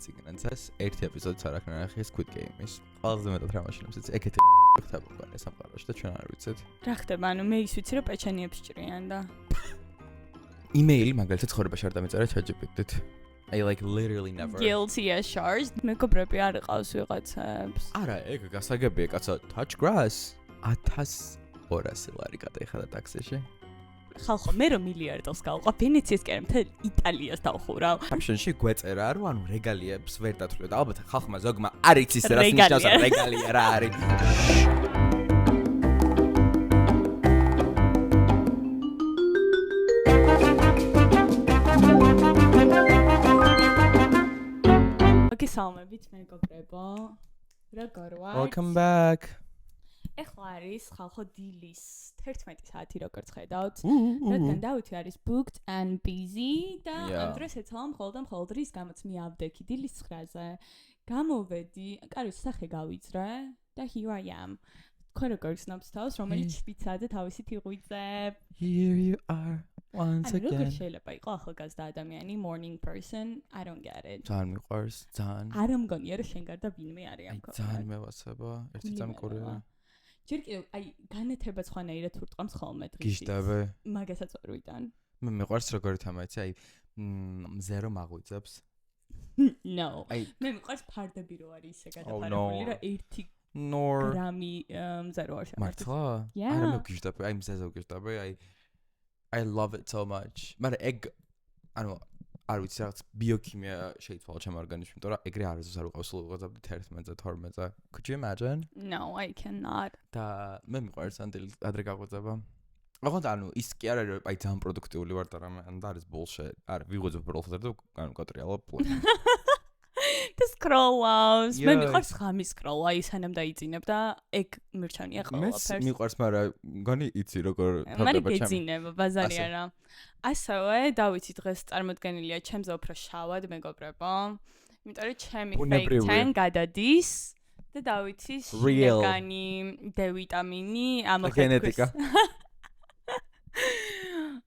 წიგნაცას ერთი ეპიზოდიც არ აქვს ნახე Squid Game-ის. ყველაზე მეტად რა მაშინებს ეს ეგეთი ხდება ეს სამყაროში და ჩვენ არ ვიცით. რა ხდება? ანუ მე ის ვიცი რომ პეჩენიებს ჭრიან და იმეილი მაგალითად ცხოვრებაში არ დამეწერა ChatGPT-ით. I like literally never. Guilty as charged. მეგობრები არ ყავს ვიღაცებს. არა, ეგ გასაგებია, კაცო, touch grass. 1200 ლარი გადაიხადა ტაქსიში. ხალხო, მე რომ მილიარდელს გავყავ, ვენეციას კი არა, მთელ იტალიას დავხურავ. Caption-ში გვეწერა, რომ ანუ რეგალიებს ვერ დათვლია და ალბათ ხალხმა ზოგმა არ იცის რა ნიშნავს რეგალია რა არის. გესალმებით მეგობრებო. როგორ ვარ? Welcome back. ეხლა არის ხალხო დილის 11 საათი როგორც ხედავთ. რადგან დავითი არის booked and busy და ამ დროს ეცალა მხოლოდ რის გამოც მიავდექი დილის 9-ზე. გამოვედი, კარვის სახე გავიძრე და here I am. თქვენ როგორ გსნობს თავს, რომელიც შპიცაზე თავისით იღვიძებ. Here you are once again. როგორ შეიძლება იყოს ახალგაზრდა ადამიანი morning person? I don't get it. ძალიან მიყვარს, ძალიან. არ მგონია რომ შენ გარდა ვინმე არის ამ ქვეყანაში. ძალიან მევასება, ერთი წამი კორეა. ჯერ კიდევ აი განათება სხვანაირად ურტყამს ხოლმე დღეში. გიშტაბე. მაგასაც ვერ ვიტან. მე მეყვარს როგორი თამაში, აი მზე რომ აღვიძებს. No. მე მიყვარს ფარდები რო არის ისე გადაფარებული რა ერთი გრამი მზე რო არ შემართოს. მართლა? არა მე გიშტაბე, აი მზეზე ვგიშტაბე, აი I love it so much. მაგრამ ეგ ანუ არ ვიცი რაღაც ბიოქიმია შეიცვალა ჩემ ორგანიზმში, იმიტომ რომ ეგრე არასდროს არ უყავს სულ ვიღაცაბდი 11-ზე, 12-ზე. Could you imagine? No, I cannot. და მე მიყვარს ადრე გაღვიძება. ოღონდ ანუ ის კი არა რომ აი ძალიან პროდუქტიული ვარ და რამე ან და არის bullshit. არა, ვიღვიძებ უბრალოდ და ანუ გატრიალებ. და scroll-ავს. მე მიყვარს ხამის scroll-ა ისანამ დაიწინებ და ეგ მირჩენია ყველაფერს. მე მიყვარს, მაგრამ მგონი იცი როგორ თავდება ჩემი. მაგრამ გეძინება, ბაზარი არა. ასევე დავითი დღეს წარმოდგენილია ჩემზე უფრო შავად მეგობრებო. იმიტომ რომ ჩემი fake tan გადადის და დავითის შინაგანი D ვიტამინი ამოხეთქვის.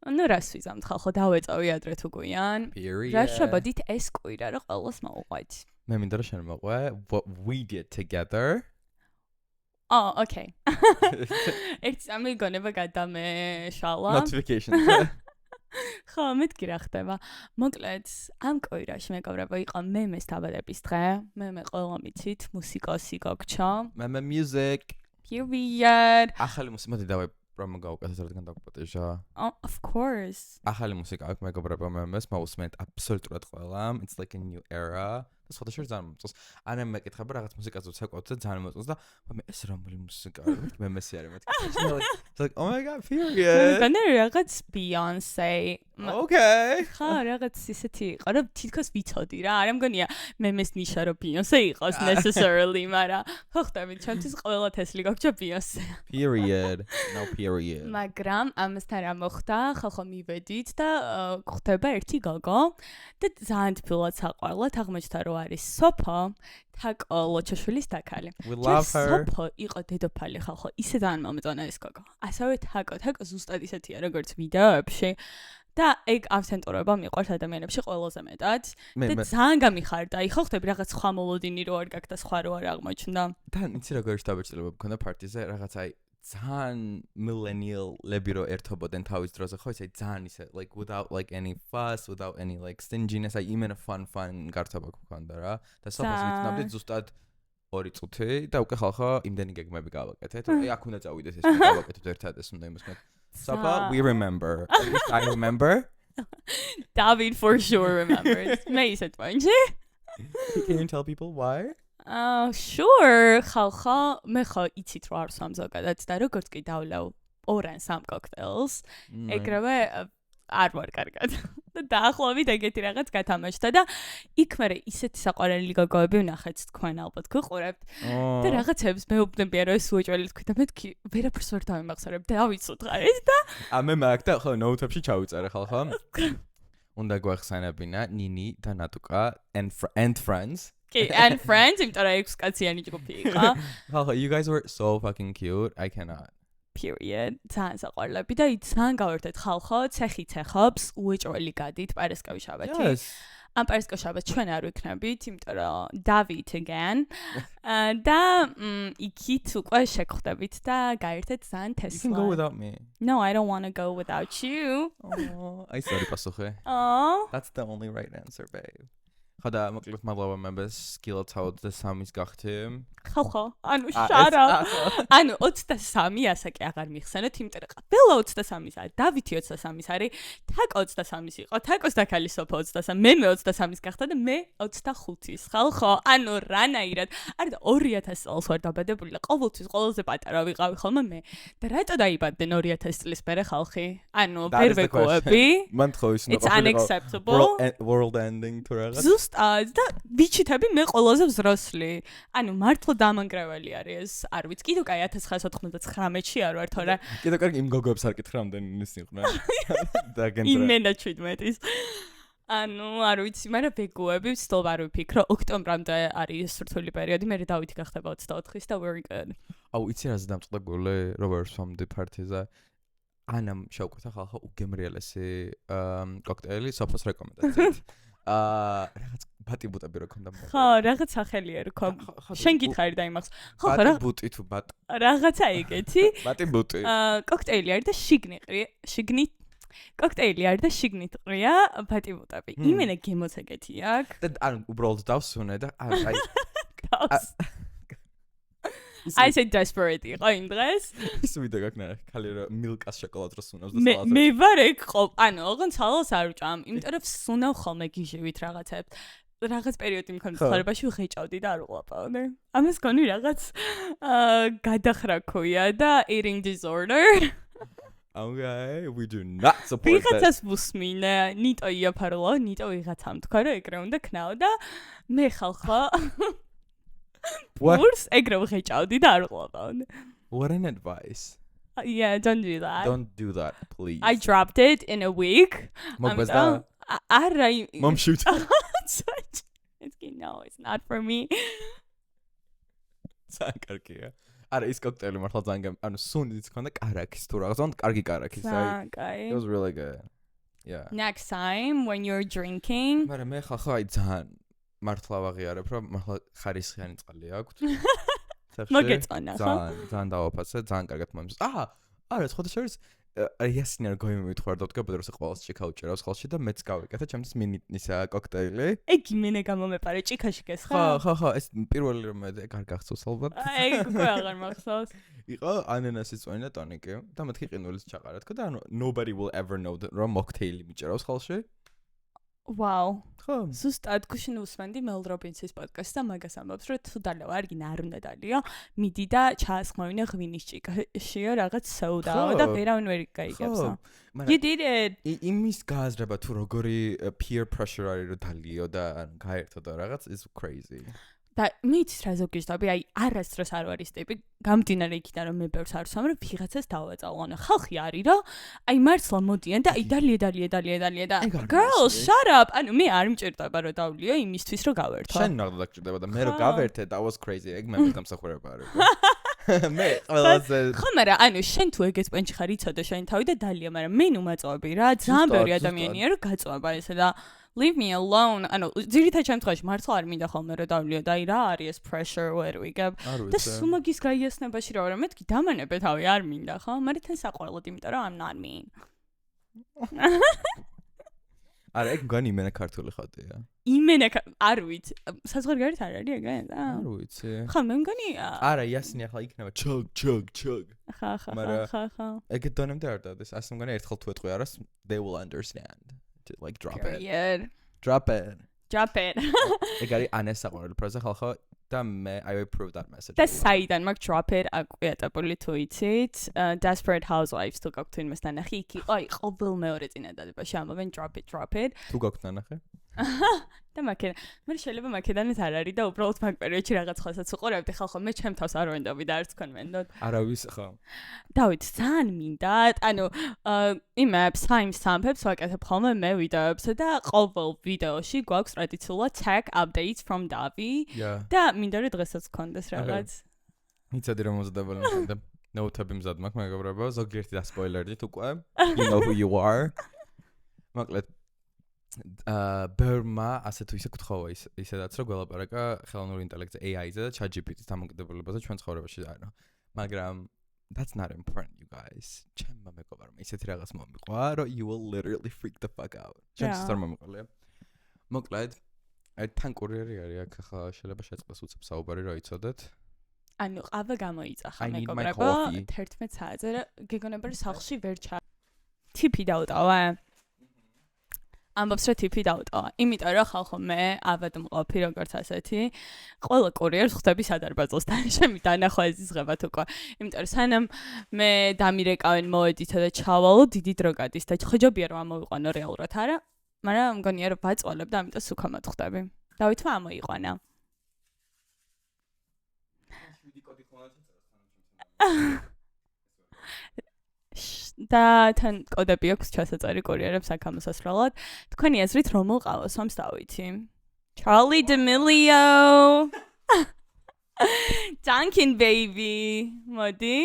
ნუ რას ვიზამთ ხალხო, დავეწავი ადრე თუ გვიან. რა შევდით ეს კვირა რა ყველას მოუყვეთ. მე მინდა რომ შენ მოყვე what we did together. Oh, okay. It's ამი გონება გადამეშალა. Notifications. ხო, მეთქი რა ხდება. მოკლედ, ამ კვირაში მეგობრებო იყო მემეს დაბადების დღე. მე ყველა მიცით, მუსიკოსი გოგჩა. მე music. Period. ახალი მუსიკა დავე პრომო გავუკეთეთ რადგან დაგპატეჟა. Oh, of course. ახალი მუსიკა აქვს მეგობრებო მემეს მოусმენთ აბსოლუტურად ყველა. It's like a new era. და სხვადასხვა ძალიან მომწონს. ან მე მეკითხება რაღაც მუსიკას უცეკავთ და ძალიან მომწონს და მე ეს რომელი მუსიკა არის? მე მემესი არის მეთქი. It's like oh my god, period. მე რაღაც Beyoncé. Okay. ხა რაღაც ისეთი იყო რომ თითქოს ვიცოდი რა. არ მგონია მემეს ნიშა რომ Beyoncé იყოს necessarily, მაგრამ ხო ხტები ჩემთვის ყველა თესლი გაგჭა Beyoncé. Period. No period. მაგრამ ამასთან რა მოხდა? ხალხო მივედით და ხდება ერთი გოგო და ძალიან თბილად საყვარლად აღმოჩნდა რომ არის სოფო თაკო ლოჩაშვილის დაქალი. We love her. სოფო იყო დედოფალი ხალხო, ისე ძალიან მომეწონა ეს გოგო. ასევე თაკო ზუსტად ისეთია როგორც ვიდეოებში. და ეგ ავთენტურობა მიყვარს ადამიანებში ყველაზე მეტად. და ძალიან გამიხარდა. აი ხო ხტები რაღაც სხვა მოლოდინი რო არ გაქვს და სხვა რო არ აღმოჩნდა. და იცი როგორ შტაბეჭდილება მქონდა პარტიზე რაღაც აი ძალიან millennial-ლები რო ერთობოდნენ თავის დროზე, ხო ისე ძალიან ისე like without like any fuss, without any like stinginess, აი იმენა fun გართობა გქონდა რა. და სოფოს ვიცნობდით ზუსტად 2 წუთი და უკვე ხალხო იმდენი გეგმები გავაკეთეთ. აი აქ უნდა წავიდეს ეს გავაკეთებთ ერთად ეს უნდა იმას მე. Sapa, we remember. At least I remember. David for sure remembers. მე ისე თქვენში. Can you tell people why? Sure. ხალხო, მე ხო იცით რა არის ამ ზოგადად და როგორც კი დავლევ 2-3 cocktails, ეგრევე არ ვარ კარგად. და დაახლოებით ეგეთი რაღაც გათამაშდა და იქ მე ისეთი საყვარელი გოგოები ვნახეთ თქვენ ალბათ გიყურებთ. და რაღაცებს მეუბნებიან რომ ეს უეჭველი თქვი და მეთქი ვერაფერს ვერ დავიმახსოვრებ და ავიცოთხარეთ და მე მაგ და ხო ნოუთებში ჩავიწერე ხალხო. უნდა გვახსენებინა ნინი და ნატუკა and friends. And friends, იმიტომ რომ 6 კაციანი ჯგუფი იყო. ხალხო, you guys were so fucking cute. I cannot. Period. ძალიან საყვარლები და ძალიან გავერთეთ ხალხო, ცეხი ცეხობს, უეჭველი გადით, პარასკევი შაბათი. ამ პარისკოშაბათს ჩვენ არ ვიქნებით, იმიტომ რომ David again. და იქით უკვე შეგხვდებით და გაერთეთ ძალიან You Tesla. can go without me. No, I don't want to go without you. აი სწორი პასუხი. Oh. That's the only right answer, babe. ხოდა მოკლედ მადლობა members, skillet 23-ის გახთი. ხო, ანუ შარა. ანუ 23 ასაკი აღარ მიხსენოთ, იმიტომ რომ ყველა 23-ის არის, დავითი 23-ის არის, თაკო 23-ის იყო, თაკოს დაქალი სოფო 23, მე 23-ის გახდა და მე 25-ის. ხო, ანუ რანაირად, არა და 2000 წელს ვარ დაბადებული და ყოველთვის ყველაზე პატარა ვიყავი ხოლმე მე. და რატო დაიბადნენ 2000 წლის მერე ხალხი? ანუ ვერ ვეკუები. მან თქო ის It's unacceptable. World ending თუ რაღაც. ზუსტად და ბიჩიტები მე ყველაზე vzrosli. ანუ მართლა დამანგრეველი არის ეს. არ ვიცი, კიდევ კაი 1999-ში არ ვარ თორე. კიდევ კარგი იმ გოგოებს არ კითხე რამდენი ის იყვნენ. და იმენა 17-ის. ანუ არ ვიცი, მაგრამ ვეგუები ვცდილობ არ ვიფიქრო, ოქტომბრამდე არის სრთული პერიოდი, მე დავითი გახდება 24-ის და very good. აუ, იცი რაზე დამწყდა გული Roberts from the Party-ზე. ანამ შევკვეთა ხალხო უგემრიელესი კოქტეილი სოფოს რეკომენდაციით. რაღაც ბატიბუტები რო ქონდა. ხო, რაღაც სახელია რო ქო. შენ გითხარი და იმახს. ხო, რა ბატიბუტი თუ ბატ. რაღაცა იგეთი. ბატიბუტი. კოქტეილი არის და შიგნით კოქტეილი არის და შიგნით ყრია ბატიბუტები. იმენა გემოც ეგეთი აქვს. და ანუ უბრალოდ დავსუნე და აი I said desperate იყო იმ დღეს. ის ვიდეო გაქნა ხალი რომ მილკას შოკოლადს როსუნავს და სალაძე. მე ვარ ეგ ყო. ანუ ოღონდ სალას არ ვჭამ, იმიტომ რომ ვსუნავ ხოლმე გიჟივით რაღაცებს. რაღაც პერიოდი მქონდა ცხოვრებაში ვღეჭავდი და არ ვყლაპავდი. ამას გონი რაღაც გადახრა ქოია და eating disorder. Okay, we do not support that. ვიღაცას ვუსმინე, ნიტო იაფარულო, ნიტო ვიღაცამ თქვა რომ ეგრე უნდა ქნაო და მე ხალხო What's ეგრე ვღეჭავდი და არ ვყლაპავდი. What an advice. Yeah, don't do that. Don't do that, please. I dropped it in a week. Mogwazda. არა. Mom shoot. No, it's not for me. Sankarkia. არა ის კოქტეილი მართლა ძალიან ანუ სუნდიც ქონდა კარაქის თუ რაღაც, ანუ კარგი კარაქის. It was really good. Yeah. Next time when you're drinking. მაგრამ მე ხალხო აი ძალიან მართლა ვაღიარებ, რომ მართლა ხარისხიანი წყალი აქვს. მოგეწონა ხო? ძალიან დავაფასე, ძალიან კარგად მომის. არა, სხვა შორის იასინარ გოიმეთხვარ და ვდგებოდა რომ ყველას ჭიქა უჭერავს ხალხში და მეც გავიკეთე, ჩემთვის მინიტისა კოქტეილი. ეგ იმენა გამომეპარე ჭიქაში გესხა? ხო, ეს პირველი რომ მე არ გახსოვს ალბათ. ეგ უკვე აღარ მახსოვს. იყო ანანასის წვენი და ტონიკი და მეთქი ყინულის ჩაყარა თქო და ანუ nobody will ever know რომ მოქტეილი მიჭერავს ხალხში. Wow. ხო. ზუსტად გუშინ უსმენდი მელ რობინსის პოდკასტს და მაგას ამბობს, რომ თუ დალევა არგინა არ უნდა დალიო, მიდი და ჩაასხმევინე ღვინის ჭიქაშიო რაღაც სოუდაო და ვერავინ ვერ გაიგებსო. You did it. იმის გააზრება თუ როგორი peer pressure არის რომ დალიო და გაერთო და რაღაც is crazy. და მეც რა ზოგიერთობი, აი არასდროს არ არის ტიპი, გამდინარე იქიდან რომ მე ბევრს არ ვსვამ, რომ ვიღაცას დავეწავო. ანუ ხალხი არის, რომ აი მართლა მოდიან და აი დალია და girl shut up. ანუ მე არ მჭირდება რომ დავლიო იმისთვის რომ გავერთო. შენ ნახდა დაგჭირდება და მე რომ გავერთე that was crazy. ეგ მე დამსახურება არის. მე ყველაზე ხო, მაგრამ ანუ შენ თუ ეგეც პენჩი ხარ იცოდე შენ თავი და დალია, მაგრამ მე ნუ მაწვევები რა, ძალიან ბევრი ადამიანია რომ გაწვება ესე და leave me alone. ანუ ძირითადად შემთხვევაში მართლა არ მინდა ხოლმე რომ დავლიო და აი რა არის ეს pressure ვერ ვიგებ. და სუმაგის გაიასნებაში რა ვარ, მეთქი დამანებე თავი არ მინდა ხო? მაგრამ თან საყოველოდ იმიტომ რომ I'm not mean. არა, ეგ მგონი იმენა ქართული ხატია. იმენა არ ვიცი. საზღვარგარეთ არ არის ეგ? არ ვიცი. ხო, მე მგონი არა, იასინი ახლა იქნება chug. ხა. ეგ დონემდე არ დადეს. ასე მგონი ერთხელ თუ ეტყვი არას, they will understand. To like drop it. Drop it. ეგ არის ანეს საყვარელი ფრაზა ხალხო და მე I approve that message. და საიდან მაგ drop it აკვიატებული თუ იცით, Desperate Housewives თუ გაქვთ იმასთან ნახი, იქ იყო აი ყოველ მეორე წინადადებაში ამბობენ drop it. თუ გაქვთ ნახე? და მაქედან მე შეიძლება მაქედანაც არ არის და უბრალოდ მაგ პერიოდში რაღაც ხალხსაც უყურებდი ხალხო მე ჩემ თავს არ ვენდობი და არც კონვენდოდ. არავის ხო. დავით ძალიან მინდა, ანუ იმებს timestamps ვაკეთებ ხოლმე მე ვიდეოებსა და ყოველ ვიდეოში გვაქვს ტრადიციულად tech updates from Davi და მინდა რომ დღესაც გქონდეს რაღაც. იცოდი რომ მომზადებელი მქონდა. ნოუთები მზად მაქვს მეგობრებო, ზოგიერთი და სპოილერით უკვე. You know who you are. მოკლედ ბერმა ასე თუ ისე გთხოვა ისედაც რომ გველაპარაკა ხელოვნური ინტელექტზე AI-ზე და ChatGPT-ს დამოკიდებულებაზე ჩვენ ცხოვრებაში არა. მაგრამ that's not important you guys. ჩემმა მეგობარმა ისეთი რაღაც მომიყვა, რომ you will literally freak the fuck out. ჩემს თორ მომიყოლია. მოკლედ, თან კურიერი არის აქ ახლა შეიძლება შეწყდეს უცებ საუბარი რომ იცოდეთ. ანუ ყავა გამოიწახა მეგობრებო 11 საათზე და გეგონება რომ სახლში ვერ ტიპი დაუტოვა. ამბობს რომ ტიპი დაუტოვა. იმიტომ რომ ხალხო მე ავად მყოფი როგორც ასეთი ყველა კურიერს ხვდები სადარბაზოს და შემი დანახვა ეზიზღებათ უკვე. იმიტომ რომ სანამ მე დამირეკავენ მოედითა და ჩავალო დიდი დრო გადის და ხოჯობია რომ ამოვიყვანო რეალურად არა. მაგრამ მგონია რომ ვაწვალებ და ამიტომ სუქა მოხვდები. დავითმა ამოიყვანა. და თან კოდები აქვს ჩასაწერი კურიერებს აქ ამოსასროლად. თქვენი აზრით რომ მოყავოს ამს დავითი? Charlie D'Amelio. Duncan baby. მოდი.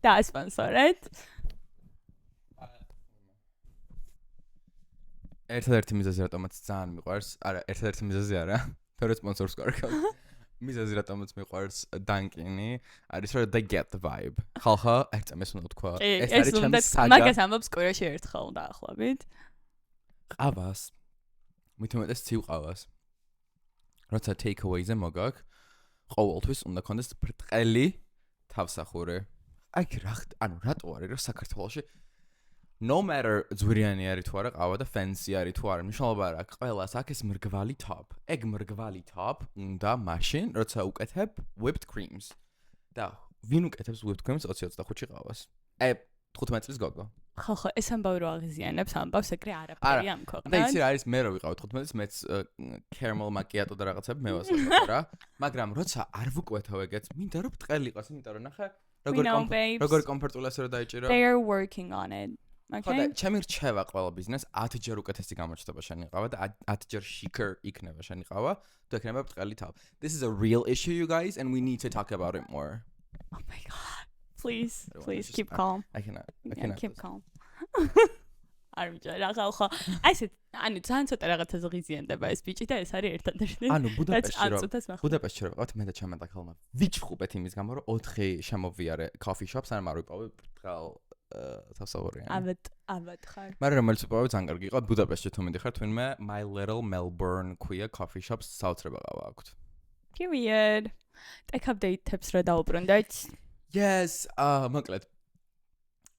და სპონსორეთ. ერთადერთი მიზეზი რატომაც ძალიან მიყვარს, არა, ერთადერთი მიზეზი არა, თორე სპონსორს კარგავ. მიზეზი რატომაც მიყვარს Dunkin-ი, არის რომ they get the vibe. ხალხო, ერთამეს უნდა თქვა. ეს არის ჩემი საგა. მაგას ამბობს კვირაში ერთხელ დაახლოებით. ყავას. მithumetes ცივ ყავას. როცა take away-ზე მოგაკ, ყოველთვის უნდა კონდეს ბრტყელი თავსახური. აი რა, ანუ რატო არის რომ საქართველოში no matter ძვირიანი არის თუ არა ყავა და fancy არის თუ არა მნიშვნელობა არ აქვს ყველას აქ ეს მრგვალი top ეგ მრგვალი top უნდა მაშინ როცა უკეთებ whipped creams და ვინ უკეთებს whipped creams 20-25 ყავას 15 წლის გოგო ხო ეს ამბავი რო აღიზიანებს ამბავს ეგრე არაფერი ამ ქვეყნად და იცი რა არის მე რო ვიყავ 15-ის მეც caramel macchiato და რაღაცები მე ვასწავლე რა მაგრამ როცა არ ვუკვეთავ ეგეც მინდა რომ ბრტყელი იყოს იმიტომ რომ ნახე როგორ კომფორტულად ასე რომ დაიჭირო they are working on it ხოდა ჩემი რჩევა ყველა ბიზნეს 10 ჯერ უკეთესი გამოჩნდება შენი ყავა და 10 ჯერ chicer იქნება შენი ყავა თუ ექნება ბრტყელი თავ this is a real issue you guys and we need to talk about it more oh my god please keep calm I cannot keep calm არ მიჯერა ხალხო აი ანუ ძალიან ცოტა რაღაცაზე ღიზიანდება ეს ბიჭი და ეს არის ერთადერთი ანუ ბუდაპეშტში რომ ვიყავთ მე და ჩემი დაქალმა ვიჩხუბეთ იმის გამო რომ 4 შემოვიარე coffee shops არ მარვიპოვე ბრტყელ თავსავარია. ავად ხარ. მაგრამ რომელიც უპოვე ძალიან კარგი იყო ბუდაპეშტში თუ მიდიხარ თვინმე My Little Melbourne queer coffee shops საოცრება ყავა აქვთ. Period. Tech update-ებს რა დაუბრუნდეთ? Yes, მოკლედ.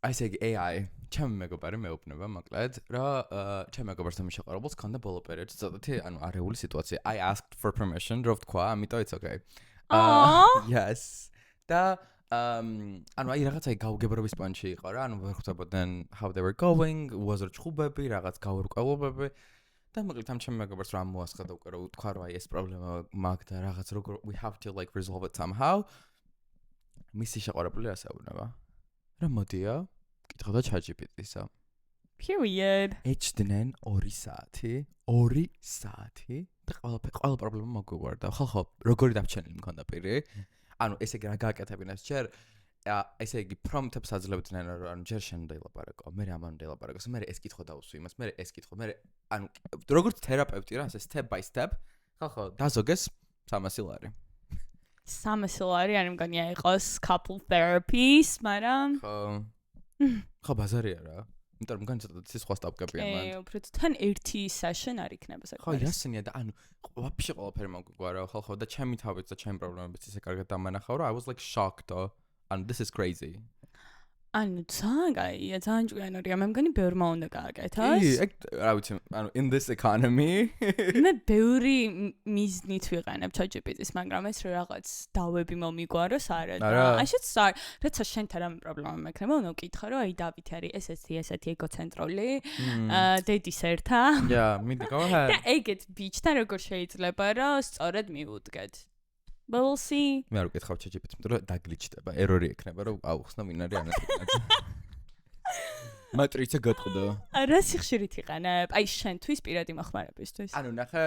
I say AI. ჩემი მეგობარი მეუბნება მოკლედ რა ჩემი მეგობარს და მიშაყარებულს ქონდა ბოლო პერიოდში ცოტათი ანუ არეული სიტუაცია. I asked for permission, რო ვთქვა, ამიტომ it's okay. Yes. და ანუ აი რაღაცა გაუგებრობის პანჩი იყო რა, ანუ ვერ ხვდებოდნენ how they were going, უაზრო ჭხუბები, რაღაც გაურკვევლობები და მოკლედ ამ ჩემი მეგობარს რა მოასხა და უკვე რომ თქვა რომ აი ეს პრობლემა მაგ და რაღაც როგორ we have to like resolve it somehow. მისი შეყარებული ასეუბნება. რა მოდია? კითხავდა ChatGPT-ისა. Period. ეჭდნენ 2 საათი და ყველა პრობლემა მოგვიგვარდა. ხალხო, როგორი დაბჩენილი მქონდა პირი? ანუ ესე იგი რა გააკეთებინეს ჯერ ესე იგი პრომპტებს აძლევდნენ რომ ანუ ჯერ შენ უნდა ილაპარაკო მე ამან უნდა ილაპარაკოს მე ეს კითხვა დავუსვი იმას მე ეს კითხვა მე ანუ როგორც თერაპევტი რა ასე step by step ხალხო დაზოგეს 300 ლარი 300 ლარი არ მგონია იყოს couple therapies მაგრამ ხო ბაზარია რა იმიტომ რომ მგონი ცოტა სხვა სტაპკებია მან უფრო თან ერთი session არ იქნება საკუთარ ხო იასენია და ანუ ვაფშე ყველაფერი მოგვიგვა რა ხალხო და ჩემი თავიც და ჩემი პრობლემებიც ისე კარგად დამანახავ რა I was like shocked and this is crazy ანუ ძალიან ჭკვიანურია მე მგონი ბევრმა უნდა გააკეთოს რა ვიცი ანუ in this economy მე ბევრი მიზნით ვიყენებ ChatGPT-ს მაგრამ ეს რაღაც დავები მომიგვაროს არა და I should start როცა შენთან რამე პრობლემა მექნება უნდა ვკითხო რომ აი დავით არის ესეთი ეგოცენტრული დედის ერთა მინდა go ahead და ეგეთ ბიჭთან როგორ შეიძლება რომ სწორად მიუდგეთ We'll see. მე არ ვკითხავ ChatGPT-ს, იმიტომ რომ დაგლიჩდება, ერორი ექნება, რომ აუხსნა ვინ არის ანატომიაზე. მატრიცა გატყდა. რა სიხშირით იყენებ? აი შენთვის პირადი მოხმარებისთვის. ანუ ნახე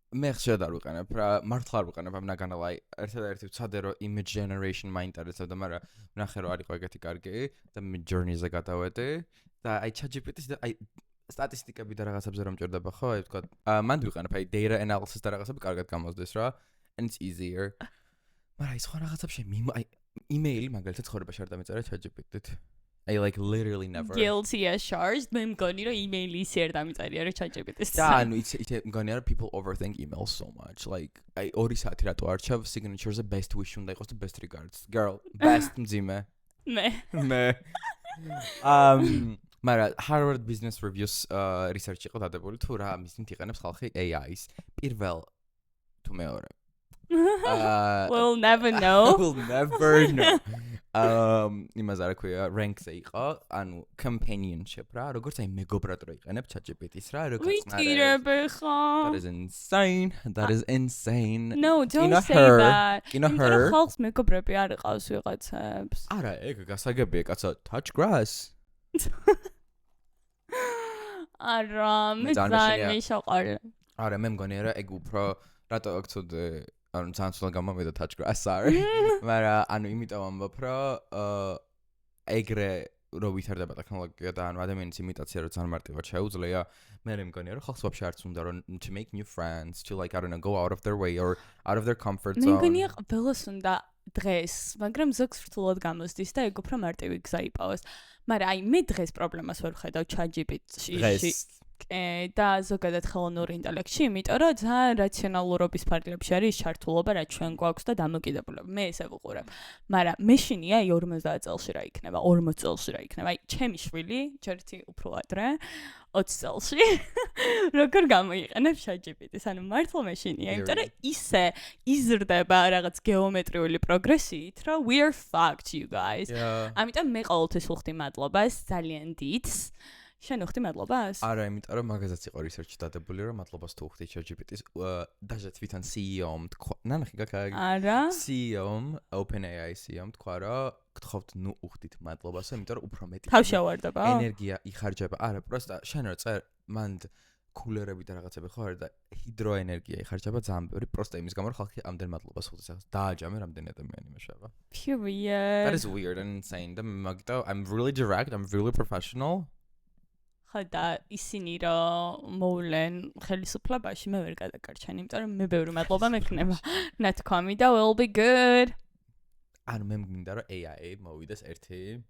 მე ხშირად არ ვიყენებ რა მართლა არ ვიყენებ I'm not gonna lie ერთადერთი ვცადე რომ image generation მაინტერესებდა მაგრამ ვნახე რომ არ იყო ეგეთი კარგი და Midjourney-ზე გადავედი და აი ChatGPT-ს და აი სტატისტიკები და რაღაცებზე რომ მჭირდება ხო აი ვთქვა მანდ ვიყენებ აი data analysis და რაღაცები კარგად გამოსდეს რა and it's easier მაგრამ აი სხვა რაღაცებში აი email-ი მაგალითად ცხოვრებაში არ დამეწერა ChatGPT-ით I like literally never. Guilty as charged. მე მგონი რომ email-ი ისე არ დამიწერია რა ChatGPT-ს. და ანუ იცი მგონი რომ people overthink emails so much. Like I 2 საათი რატო არჩევ signatures-ზე best wish უნდა იყოს და best regards. Girl, best მძიმე. მე. მაგრამ Harvard Business Reviews research იყო დადებული თუ რა მისით იყენებს ხალხი AI-ს. პირველ თუ მეორე. We'll never know. We'll never know. იმას არ ქვია rank-ზე იყო, ანუ companionship რა, როგორც აი მეგობრად რო იყენებ ChatGPT-ს რა, როგორც That is insane. That is insane. No, don't say that. her. ხალხს მეგობრები არ იყავს ვიღაცებს. არა, ეგ გასაგებია, კაცო, touch grass. არა, მე ძალიან მიშოყარე. არა, მე მგონია რა ეგ უფრო რატო აქცოდე ანუ ძალიან ცუდად გამომიდა touch grass, sorry. მაგრამ ანუ იმიტომ ამბობ რომ ეგრე რო ვითარდება ტექნოლოგია და ანუ ადამიანის იმიტაცია რო ძალიან მარტივად შეუძლია, მე მგონია რომ ხალხს ვაფშე არც უნდა რომ to make new friends, to like I don't know, go out of their way or out of their comfort zone. მე მგონია ყველას უნდა დღეს, მაგრამ ზოგს რთულად გამოსდის და ეგ უფრო მარტივი გზა იპოვოს. მაგრამ აი მე დღეს პრობლემას ვერ ხედავ ChatGPT-ში. და ზოგადად ხელოვნურ ინტელექტში, იმიტომ რომ ძალიან რაციონალურობის ფარგლებში არის ჩართულობა, რაც ჩვენ გვაქვს და დამოკიდებულება. მე ესე ვუყურებ. მაგრამ მეშინია 50 წელში რა იქნება, 40 წელში რა იქნება. აი, ჩემი შვილი, ჯერთი უფრო ადრე, 20 წელში, როგორ გამოიყენებ ChatGPT-ს, ანუ მართლა მეშინია, იმიტომ რომ ისე იზრდება რაღაც გეომეტრიული პროგრესიით, რომ we are fucked you guys. ამიტომ მე ყოველთვის ვუხდი მადლობას ძალიან დიდს. შენ უხდი მადლობას? არა, იმიტომ რომ მაგაზეც იყო research დადებული რომ მადლობას თუ უხდი ChatGPT-ს, დაჟე თვითონ CEO-მ თქვა, ნახე გაკაი. არა. CEO-მ, OpenAI CEO-მ თქვა რომ გთხოვთ ნუ უხდით მადლობას, იმიტომ რომ უფრო მეტი თავშევარდება. ენერგია იხარჯება. არა, პროსტა შენ რო წერ მანდ კულერები და რაღაცები ხო არის და ჰიდროენერგია იხარჯება ძალიან ბევრი, პროსტა იმის გამო რომ ხალხი ამდენ მადლობას უხდის. დააჯამე რამდენი ადამიანი მეშავა. Period. That is weird and insane. და მაგიტო I'm really direct, I'm really professional. ხოდა ისინი რომ მოვლენ ხელისუფლებაში მე ვერ გადაკარჩენ, იმიტომ რომ მე ბევრი მადლობა მექნება. ნათქვამი და will be good. ანუ მე მგინდა რომ AI მოვიდეს ერთი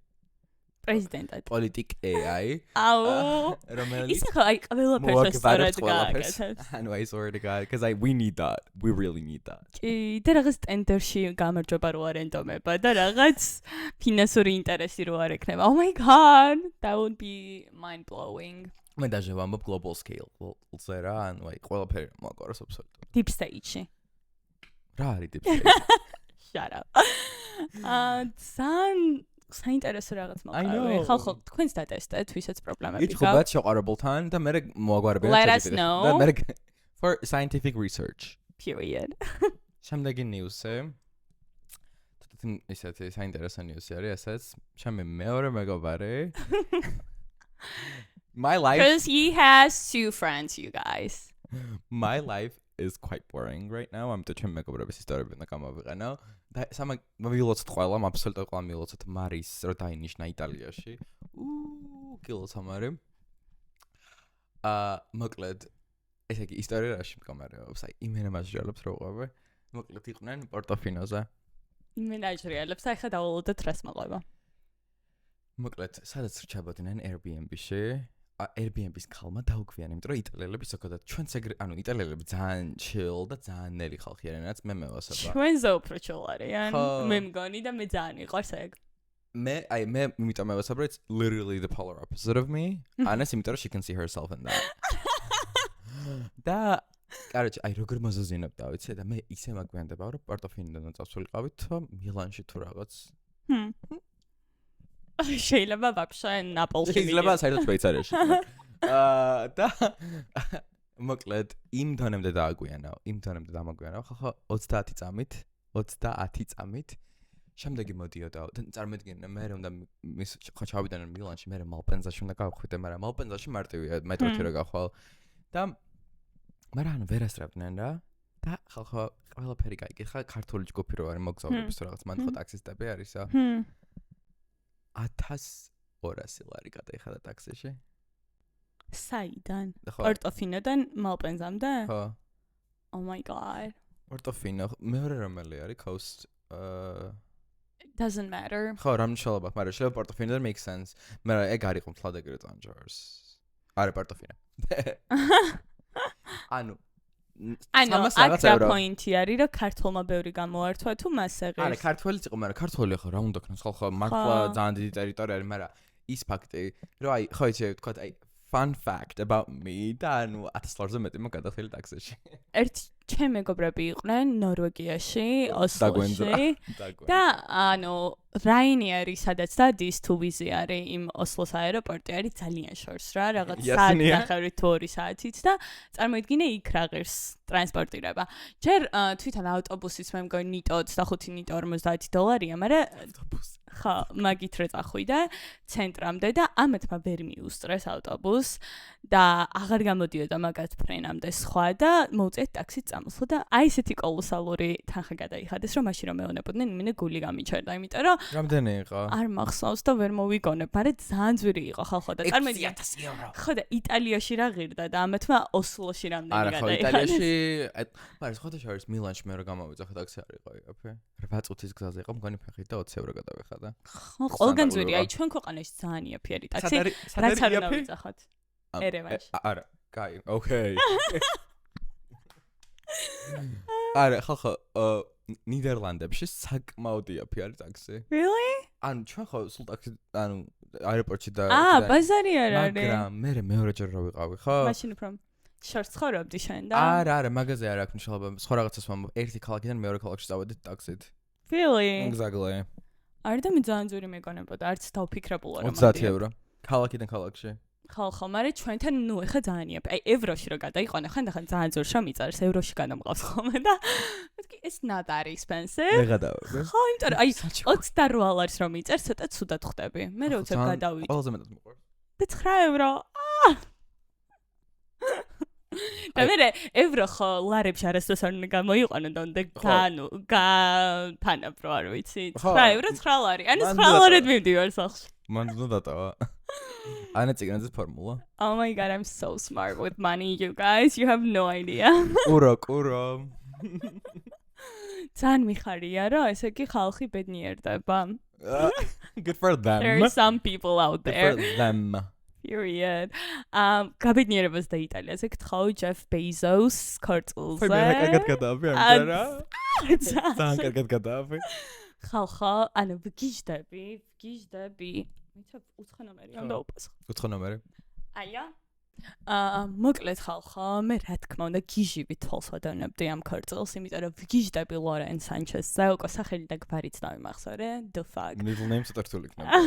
პრეზიდენტად. პოლიტიკ AI. აუ. რომელიც ისე ხო აი ყველაფერს სწორად გააკეთებს. ანუ I swear to God, because we need that. We really need that. კი, და რაღაც ტენდერში გამარჯობა რო არ ენდომება და რაღაც ფინანსური ინტერესი რო არ ექნება. Oh my god, that would be mind blowing. მე დაჟე ვამბობ global scale-ზე რა, ანუ აი ყველაფერი მოაკვაროს აბსოლუტურად. Deep stage-ში. რა არის deep stage? Shut up. ძალიან საინტერესო რაღაც მოყავი. ხალხო, თქვენს დატესტეთ, ვისაც პრობლემები გაქვთ. იცხობათ შეყარებულთან და მე მოაგვარებია Let us know. და მე for scientific research. Period. შემდეგი ნიუსი. ისეთი საინტერესო ნიუსი არის, ესეც ჩემი მეორე მეგობარი. My life Because he has 2 friends, you guys. My life is quite boring right now. I'm the მეგობრების ისტორიები უნდა გამოვიყენო. და მივილოცოთ ყველა, აბსოლუტურად ყველა მივილოცოთ მარის რო დაინიშნა იტალიაში. კილოცამარი. მოკლედ ესე იგი ისტორია რაში მდგომარეობს? აი იმენამაჟრიალებს რო უყვები. მოკლედ იყვნენ პორტოფინოზე. იმენაჟრიალებს ახლა დავალოდოთ რას მოყვება. მოკლედ სადაც რჩებოდნენ Airbnb-ში. Airbnb-ის ქალმა დაუგვიანა, იმიტომ რომ იტალიელები ზოგადად ჩვენც ეგრე, ანუ იტალიელები ძალიან chill და ძალიან ნელი ხალხი არიან, რაც მე მევასება. ჩვენზე უფრო chill არიან. მე მგონი და მე ძალიან მიყვარს ეგ. მე იმიტომ მევასება, it's literally the polar opposite of me. Honestly, იმიტომ რომ she can see herself in that. და კაროჩე, აი როგორ მოზოზინებ და ვიცი და მე ისე მაგვიანდება, რომ პორტოფინოდან წავსულიყავით მილანში თუ რაღაც. შეიძლება ვაფშე ნაპოლში. შეიძლება საერთოდ შვეიცარიაში. და მოკლედ იმ დონემდე დამაგვიანა. ხახო 30 წამით შემდეგი მოდიოდა. წარმოიდგინე მე უნდა მის ხო ჩავიდან მილანში, მე მალპენზაში უნდა გავხვიდე, მაგრამ მალპენზაში მარტივია მეტროთი რა გავხვალ. და მაგრამ ვერასწრებდნენ რა და ხალხო ყველაფერი გაიგიხა ქართული ჯგუფი რო არის მოგზაურობის თუ რაღაც მან ხო ტაქსისტები არისო 1200 ლარი გადაიხადა ტაქსიში საიდან პორტოფინოდან მალპენზამდე ხო oh my god პორტოფინო მეორე რომელი არის coast doesn't matter ხო რა მნიშვნელობა მაგრამ შეიძლება პორტოფინოდან make sense მაგრამ ეგ არ იყო მთლად ეგრე წანჯარს არა პორტოფინო ანუ აქ პოინტი არის რომ ქართულმა ბევრი გამოართვა თუ მას ეღირს არა ქართველიც იყო მაგრამ ქართველი ხო რა უნდა ქნას ხო მართლა ძალიან დიდი ტერიტორია არის მაგრამ ის ფაქტი რომ აი ხო იცი თქვა აი fun fact about me და ანუ 1000 ლარზე მეტი მოგადახილი ტაქსიში ერთ ჩემ მეგობრები იყვნენ ნორვეგიაში ოსლოში და ანუ რაინიერი სადაც და დის თუ ვიზი არის იმ ოსლოს აეროპორტი არის ძალიან შორს რა რაღაც საათი ნახევრი თუ 2 საათით და წარმოიდგინე იქ რა ღირს ტრანსპორტირება ჯერ თვითონ ავტობუსის მე მგონი ნიტო 25 ნიტო $50 მაგრამ ხო მაგით რო წახვიდე ცენტრამდე და ამეთმა ვერ მიუსწრეს ავტობუს და აღარ გამოდიოდა მაგათ ფრენამდე სხვა და მოუწიეთ ტაქსით წამოსვლა და აი ესეთი კოლოსალური თანხა გადაიხადეს რომ მაშინ რომ მეუნებოდნენ იმენე გული გამიჩერდა იმიტომ რომ რამდენი იყო არ მახსოვს და ვერ მოვიგონებ მაგრამ ძალიან ძვირი იყო ხალხო და წარმოიდგინე 1000 евро ხო და იტალიაში რა ღირდა და ამეთმა ოსლოში რამდენი გადაიხადეს არა ხო იტალიაში მაგრამ სხვადასხვა არის მილანში მე რა გამოვიძახე ტაქსი არ იყო იაფე 8 წუთის გზაზე იყო მგონი ფეხით და 20 евро გადავიხადა ხო ყველგან ძვირი აი ჩვენ ქვეყანაში ძალიან იაფიერი ტაქსი რაც არ დავიძახოთ ერევანში არა კაი ოკეი არა ხო ნიდერლანდებში საკმაოდ იაფი არის ტაქსი really ანუ ჩვენ ხო სულ ტაქსი ანუ აეროპორტში და ბაზარი არ არის მაგრამ მე მეორეჯერ რა ვიყავი ხო მაშინ უფრო შორს ხოვრობდი შენ და არა მაგაზე არ აქვს მნიშვნელობა სხვა რაღაცას მომო ერთი ქალაქიდან მეორე ქალაქში წავედით ტაქსით really exactly არ და მე ძალიან ძვირი მეგონებოდა არც დავფიქრებულა რომ 30 евро ქალაქიდან ქალაქში ხო მაგრამ ჩვენთან ნუ ეხა ძალიან იაფი აი ევროში რო გადაიყვანე ხანდახან ძალიან ძვირ შემიწერს ევროში გადამყავს ხოლმე და მეთქი it's not that expensive მე გადავე ხო იმიტომ რომ აი 28 ლარს რომ მიწერს ცოტა ცუდად ხვდები მე რო უცებ გადავიდე ყველაზე მეტად მიყვარს და 9 евро და მე ევრო ხო ლარებში არასდროს არ უნდა გამოიყვანო და უნდა გაფანებ რო არ ვიცი 9 евро 9 ლარი ანუ 9 ლარად მივდივარ სახლში მან უნდა დატოვა ანა ციგნაძის ფორმულა oh my god I'm so smart with money you guys you have no idea კურო ძალიან მიხარია რომ ესე იგი ხალხი ბედნიერდება good for them there are some people out there good for them period გაბედნიერებას და იტალიაზე გთხოვ Jeff Bezos ქორწილზე მე კარგად გადავი ამჯერა ძალიან კარგად გადავი ხალხო ანუ ვგიჟდები მიცავ 4 ნომერი ამ დაუპასხო 4 ნომერი აია მოკლედ ხალხო მე რა თქმა უნდა გიჟივი თვალს ვადევნებდი ამ ქორწილს იმიტომ რომ ვგიჟდები ლორენ სანჩესზე უკვე სახელი და გვარიც დავიმახსოვრე the fuck middle name წარსული იქნება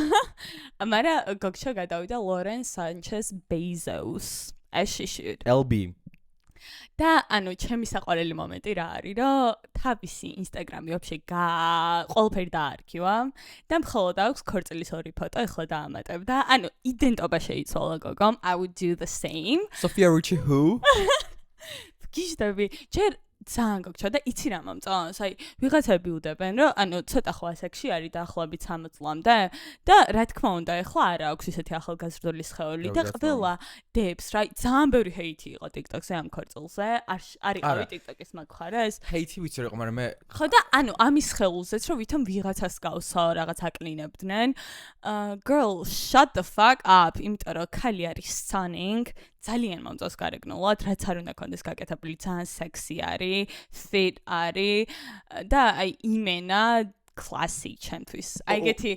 მაგრამ გოგშა გადავიდა ლორენ სანჩეს Bezos as she should LB და ანუ ჩემი საყვარელი მომენტი რა არის რომ თავისი ინსტაგრამი ვაფშე ყველაფერი დაარქივა და მხოლოდ აქვს ქორწილის 2 ფოტო ეხლა დაამატებ და ანუ იდენტობა შეიცვალა გოგომ I would do the same Sophia Richie who გიჟდები ჯერ ძალიან გოგჩა და იცი რა მომწონს აი ვიღაცები უდებენ რომ ანუ ცოტა ხო ასაკში არის დაახლოებით 60 წლამდე და რა თქმა უნდა ეხლა არა აქვს ისეთი ახალგაზრდული სხეული და ყველა დებს რა ძალიან ბევრი ჰეითი იყო TikTok-ზე ამ ქორწილზე არ იყავი TikTok-ის მაგხარეს ჰეითი ვიცი რა იყო მაგრამ მე ხო და ანუ ამის ხელულზეც რომ ვითომ ვიღაცას გავსო რაღაც აკლინებდნენ girl shut the fuck up იმიტომ რომ ქალი არის stunning ძალიან მომწონს გარეგნულად რაც არ უნდა კონდეს გაკეთებული ძალიან სექსი არის fit არის და აი იმენა classy ჩემთვის აიგეთი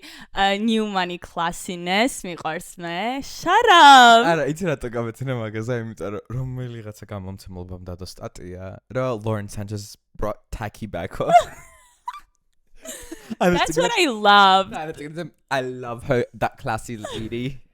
new money classiness მიყვარს მე shut up არა იცი რატო გავეცინე მაგაზე იმიტომ რომ რომელიღაცა გამომცემლობამ დადო სტატია რომ Lauren Sanchez brought tacky back that's what I love I love her that classy lady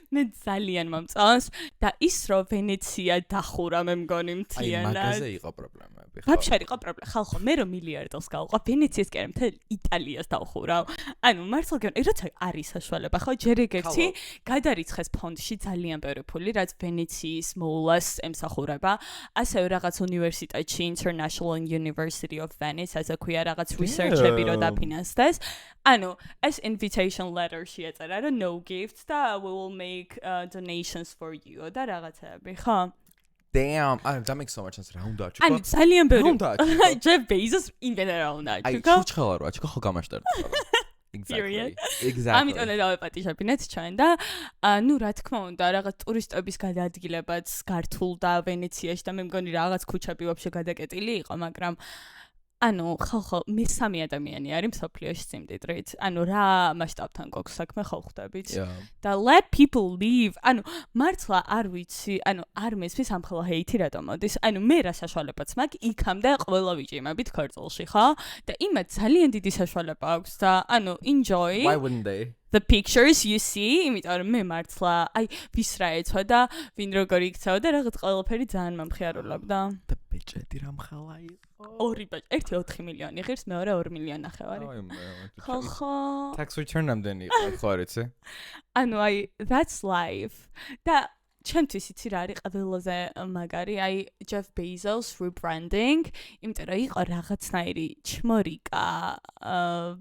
მე ძალიან მომწონს და ის რომ ვენეცია დახურა მე მგონი მთლიანად აი მაგაზე იყო პრობლემები ხო? ვაფშე არ იყო პრობლემა. ხალხო, მე რომ მილიარდელს გავყვა, ვენეციას კი არა, მთელ იტალიას დავხურავ. ანუ მართლა გეუბნები, როცა არის საშუალება, ხო, ჯერ ეგერთი გადარიცხეს ფონდში ძალიან ბევრი ფული, რაც ვენეციის მოულას ემსახურება. ასევე რაღაც უნივერსიტეტში International University of Venice, ასე ქვია, რაღაც research-ები რო დაფინანსდეს. ანუ ეს invitation letter შეეწერა, რომ no gifts და we will make donations for you და რაღაცები, ხო? Damn, that makes so much sense. რა უნდა აჩქო? ანუ ძალიან ბევრი. რა უნდა აჩქო? Jeff Bezos იმენა რა უნდა აი, აჩქო? ჩუჩხელა რო აჩქო, ხო გამაშტერდა. Period. Exactly. ამიტომ დავეპატიჟებინეთ ჩვენ და ნუ რა თქმა უნდა რაღაც ტურისტების გადაადგილებაც გართულდა ვენეციაში და მე მგონი რაღაც ქუჩები ვაფშე გადაკეტილი იყო, მაგრამ ანუ ხალხო მესამე ადამიანი არის მსოფლიოში სიმდიდრით. ანუ რა მასშტაბთან გვაქვს საქმე ხო ხვდებით? და let people live. ანუ მართლა არ ვიცი, ანუ არ მესმის ამ ხოლმე ჰეითი რატომ მოდის? ანუ მე რა საშუალებაც მაქვს იქამდე ყველა ვიჭიმებით ქორწილში, ხო? და იმათ ძალიან დიდი საშუალება აქვს და ანუ enjoy. Why wouldn't they? The pictures you see, იმიტომ რომ მე მართლა, აი, ვის რა ეცვა და ვინ როგორ იქცევა და რაღაც ყველაფერი ძალიან მომხიარულობდა. და ბიჭედი რა მხალა იყო? ორი ბაჭ, ერთი 4 მილიონი ღირს, მეორე 2 მილიონი ნახევარი. ხო. Tax return ამდენი იყო, ხო არ იცი? ანუ აი, that's life. და ჩემთვის იცი რა არის ყველაზე მაგარი, აი Jeff Bezos rebranding, იმიტომ რომ იყო რაღაცნაირი ჩმორიკა,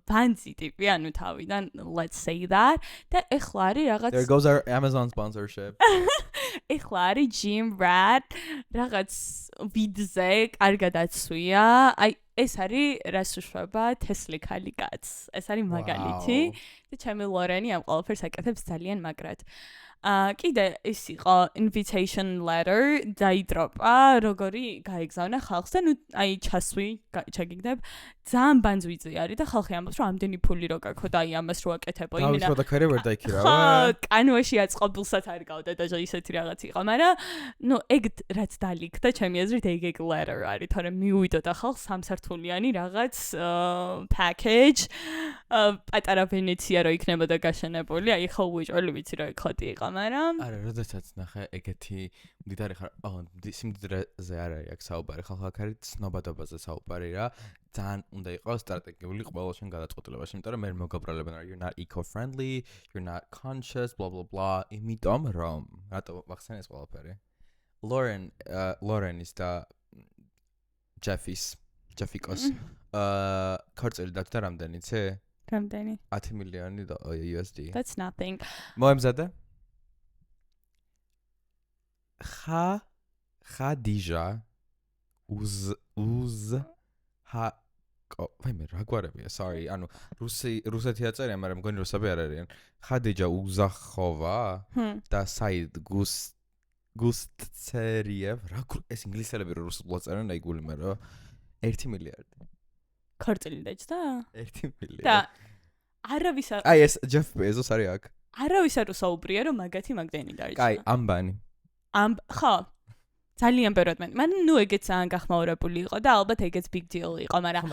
ფანცი ტიპი, ანუ თავიდან, let's say that. და ეხლა არის რაღაც There goes our Amazon sponsorship. ეხლა არის Gym Rat, რაღაც ვიდზე, კარგად აცვია. აი ეს არის რას უშვება Tesla ქალი კაცს. ეს არის მაგალითი. და ჩემი ლორენი ამ ყველაფერს აკეთებს ძალიან მაგრად. კიდე ის იყო invitation letter დაიდროპა, როგორი გაიგზავნა ხალხს და ნუ აი ჩასვი, ჩაგიგდებ, ძალიან ბანძვიძე არის და ხალხი ამბობს, რომ ამდენი ფული რო გაქვს და აი ამას რო აკეთებო, იმენა. და ქერი ვერ დაიქირავა. ხო, კანვაში აწყობილსაც არ გავდა და ისეთი რაღაც იყო, მაგრამ ნუ ეგ რაც დალიქდა, ჩემი აზრით ეგ letter არის, თორემ მიუვიდოდა ხალხს სამსართულიანი რაღაც package, პატარა ვენეცია რო იქნებოდა გაშენებული, აი ხო უჭველი ვიცი რომ ეგ ხოთი იყო, მაგრამ არა, როდესაც ნახე ეგეთი მდიდარი ხარ, სიმდიდრეზე არ არის აქ საუბარი, ხალხ არის ცნობადობაზე საუბარი რა. ძალიან უნდა იყოს სტრატეგიული ყველა შენ გადაწყვეტილებაში, იმიტომ რომ მე მოგაბრალებენ რა, you're not eco-friendly, you're not conscious, blah blah blah. იმიტომ რომ რატო ვახსენე ეს ყველაფერი? Lauren is და Jeffykos ქორწილი დაჭდა რამდენი იცი? რამდენი? 10 მილიონი USD. That's nothing. მოემზადე? ხადიჟა ვაი მე რა გვარებია, sorry, ანუ რუსეთი აწერია, მაგრამ მგონი რუსები არ არიან. ხადიჯა უზახოვა და საიდ გუსტცერიევ, რა ეს ინგლისელები რო რუსულად აწერენ, აი გული მე რა 1 მილიარდი. ქორწილი დაჭდა? 1 მილიარდი. და არავის არ აი ეს Jeff Bezos არის აქ. არავის არ უსაუბრია რომ მაგათი მაგდენი დაიჭდა. კაი, ამბანი. ხო. ძალიან ბევრად მაგრამ ნუ ეგეც ძალიან გახმაურებული იყო და ალბათ ეგეც big deal იყო, მაგრამ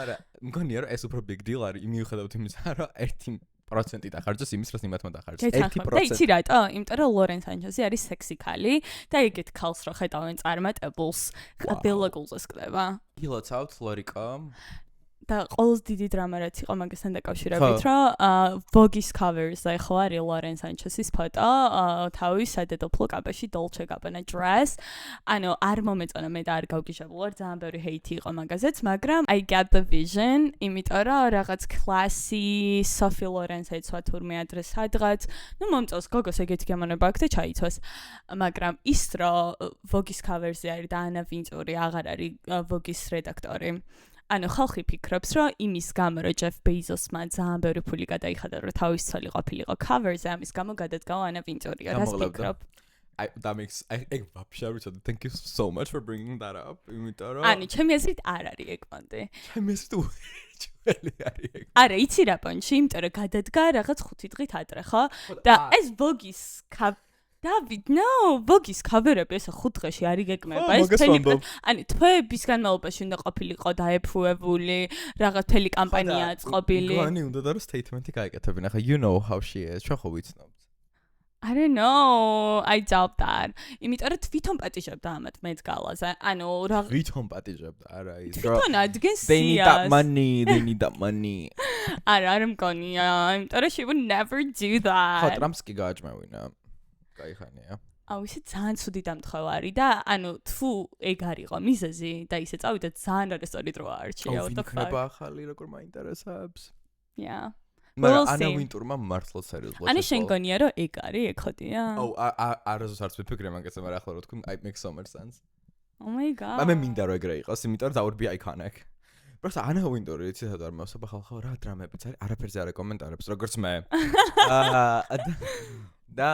მგონია რომ ეს უფრო big deal არის, მიუხედავად იმისა, რომ 1% დახარჯოს იმის, რაც იმათმა დახარჯოს. 1%. და იცი რატო? იმიტომ რომ ლორენ სანჩეზი არის სექსი ქალი და ეგეთ ქალს რო ხედავენ წარმატებულს, ბელაგულს კდება. გილოცავთ ლორიკო? და ყოველს დიდი დრამა რაც იყო მაგასთან დაკავშირებით, რომ Vogue-ის cover-ზე ხო არის ლორენ სანჩესის ფოტო, თავის სადედოფლო კაბაში Dolce & Gabbana dress. ანუ არ მომეწონა მე და არ გავგიჟებულვარ, ძალიან ბევრი hate იყო მაგაზეც, მაგრამ I get the vision, იმიტომ რომ რაღაც classy Sophie Loren's ეცვა თურმე ადრეს სადღაც, ნუ მომწონს გოგოს ეგეთი გემონება აქვს და ჩაიცვას. მაგრამ ის რომ Vogue-ის cover-ზე არის და ანა ვინტური აღარ არის Vogue-ის რედაქტორი. ანუ ხალხი ფიქრობს, რომ იმის გამო, რომ Jeff Bezos-მა ძალიან ბევრი ფული გადაიხადა, რომ თავის ცოლი ყოფილიყო cover-ზე, ამის გამო გადადგა ანა ვინტურია. რას ფიქრობ? That makes ეგ ვაფშე არ ვიცოდი. Thank you so much for bringing that up. იმიტომ რომ ანუ ჩემი აზრით არ არის ეგ პონტი. ჩემი აზრით უეჭველი არის ეგ. არა, იცი რა პონტი, იმიტომ რომ გადადგა რაღაც 5 დღით ადრე, ხო? და ეს Vogue-ის David, no, Vogue-ის cover-ები ესე 5 დღეში არ იგეგმება. ეს თელი ანუ თვეების განმავლობაში უნდა ყოფილიყო დაეფუებული, რაღაც თელი კამპანია აწყობილი. განი უნდა და რომ statement-ი გაეკეთებინა. ხა you know how she is. ჩვენ ხო ვიცნობთ. I don't know. I doubt that. იმიტომ რომ თვითონ პატიჟებდა ამათ მეც გალაზე. ანუ რა თვითონ პატიჟებდა, არა ის. თვითონ ადგენს სიას. They need that money. არ მგონია. იმიტომ რომ she would never do that. ხო, ტრამპს კი გააჭმევინა. გაიხანია. აუ ისე ძალიან ცუდი დამთხევარი და ანუ თუ ეგ არისო მიზეზი და ისე წავიდა ძალიან არასწორი დრო არჩია what the fuck. ვიქნება ახალი როგორ მაინტერესებს. Yeah. მაგრამ ანა ვინტურმა მართლაც სერიოზულად. ანუ შენ გონია რომ ეგ არის ეგ ხოდია? აუ არასდროს არც ვიფიქრე მაგაზე, მაგრამ ახლა რო თქვი I make so much sense. Oh my god. მე მინდა რომ ეგრე იყოს, იმიტომ რომ that would be iconic. просто ანა ვინტური იცი საერთოდ არ მოვსება ხალხო რა დრამებიც არის, არაფერზე არ აკომენტარებს, როგორც მე.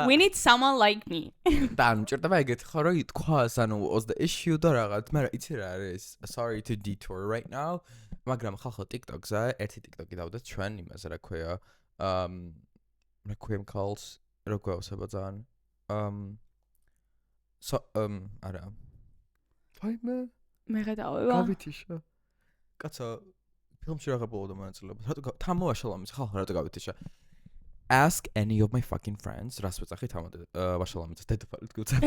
We need someone like me. და მჭირდება ეგეთი ხო რომ ითქვას, ანუ was the issue და რაღაც, მაგრამ იცი რა არის, sorry to detour right now. მაგრამ ხალხო TikTok-ზე ერთი TikTok-ი დავდეთ ჩვენ იმაზე რა ქვია Requiem calls როგორ ავსება ძალიან არა ფაიმე მე გადავევა გავითიშა კაცო ფილმში რა გაბოლოდა მონაწილეობა რატო თამოვაშალამის ხალხო რატო გავითიშა ask any of my fucking friends რას ვეძახი თამოვაშალამის დედოფალით გუცა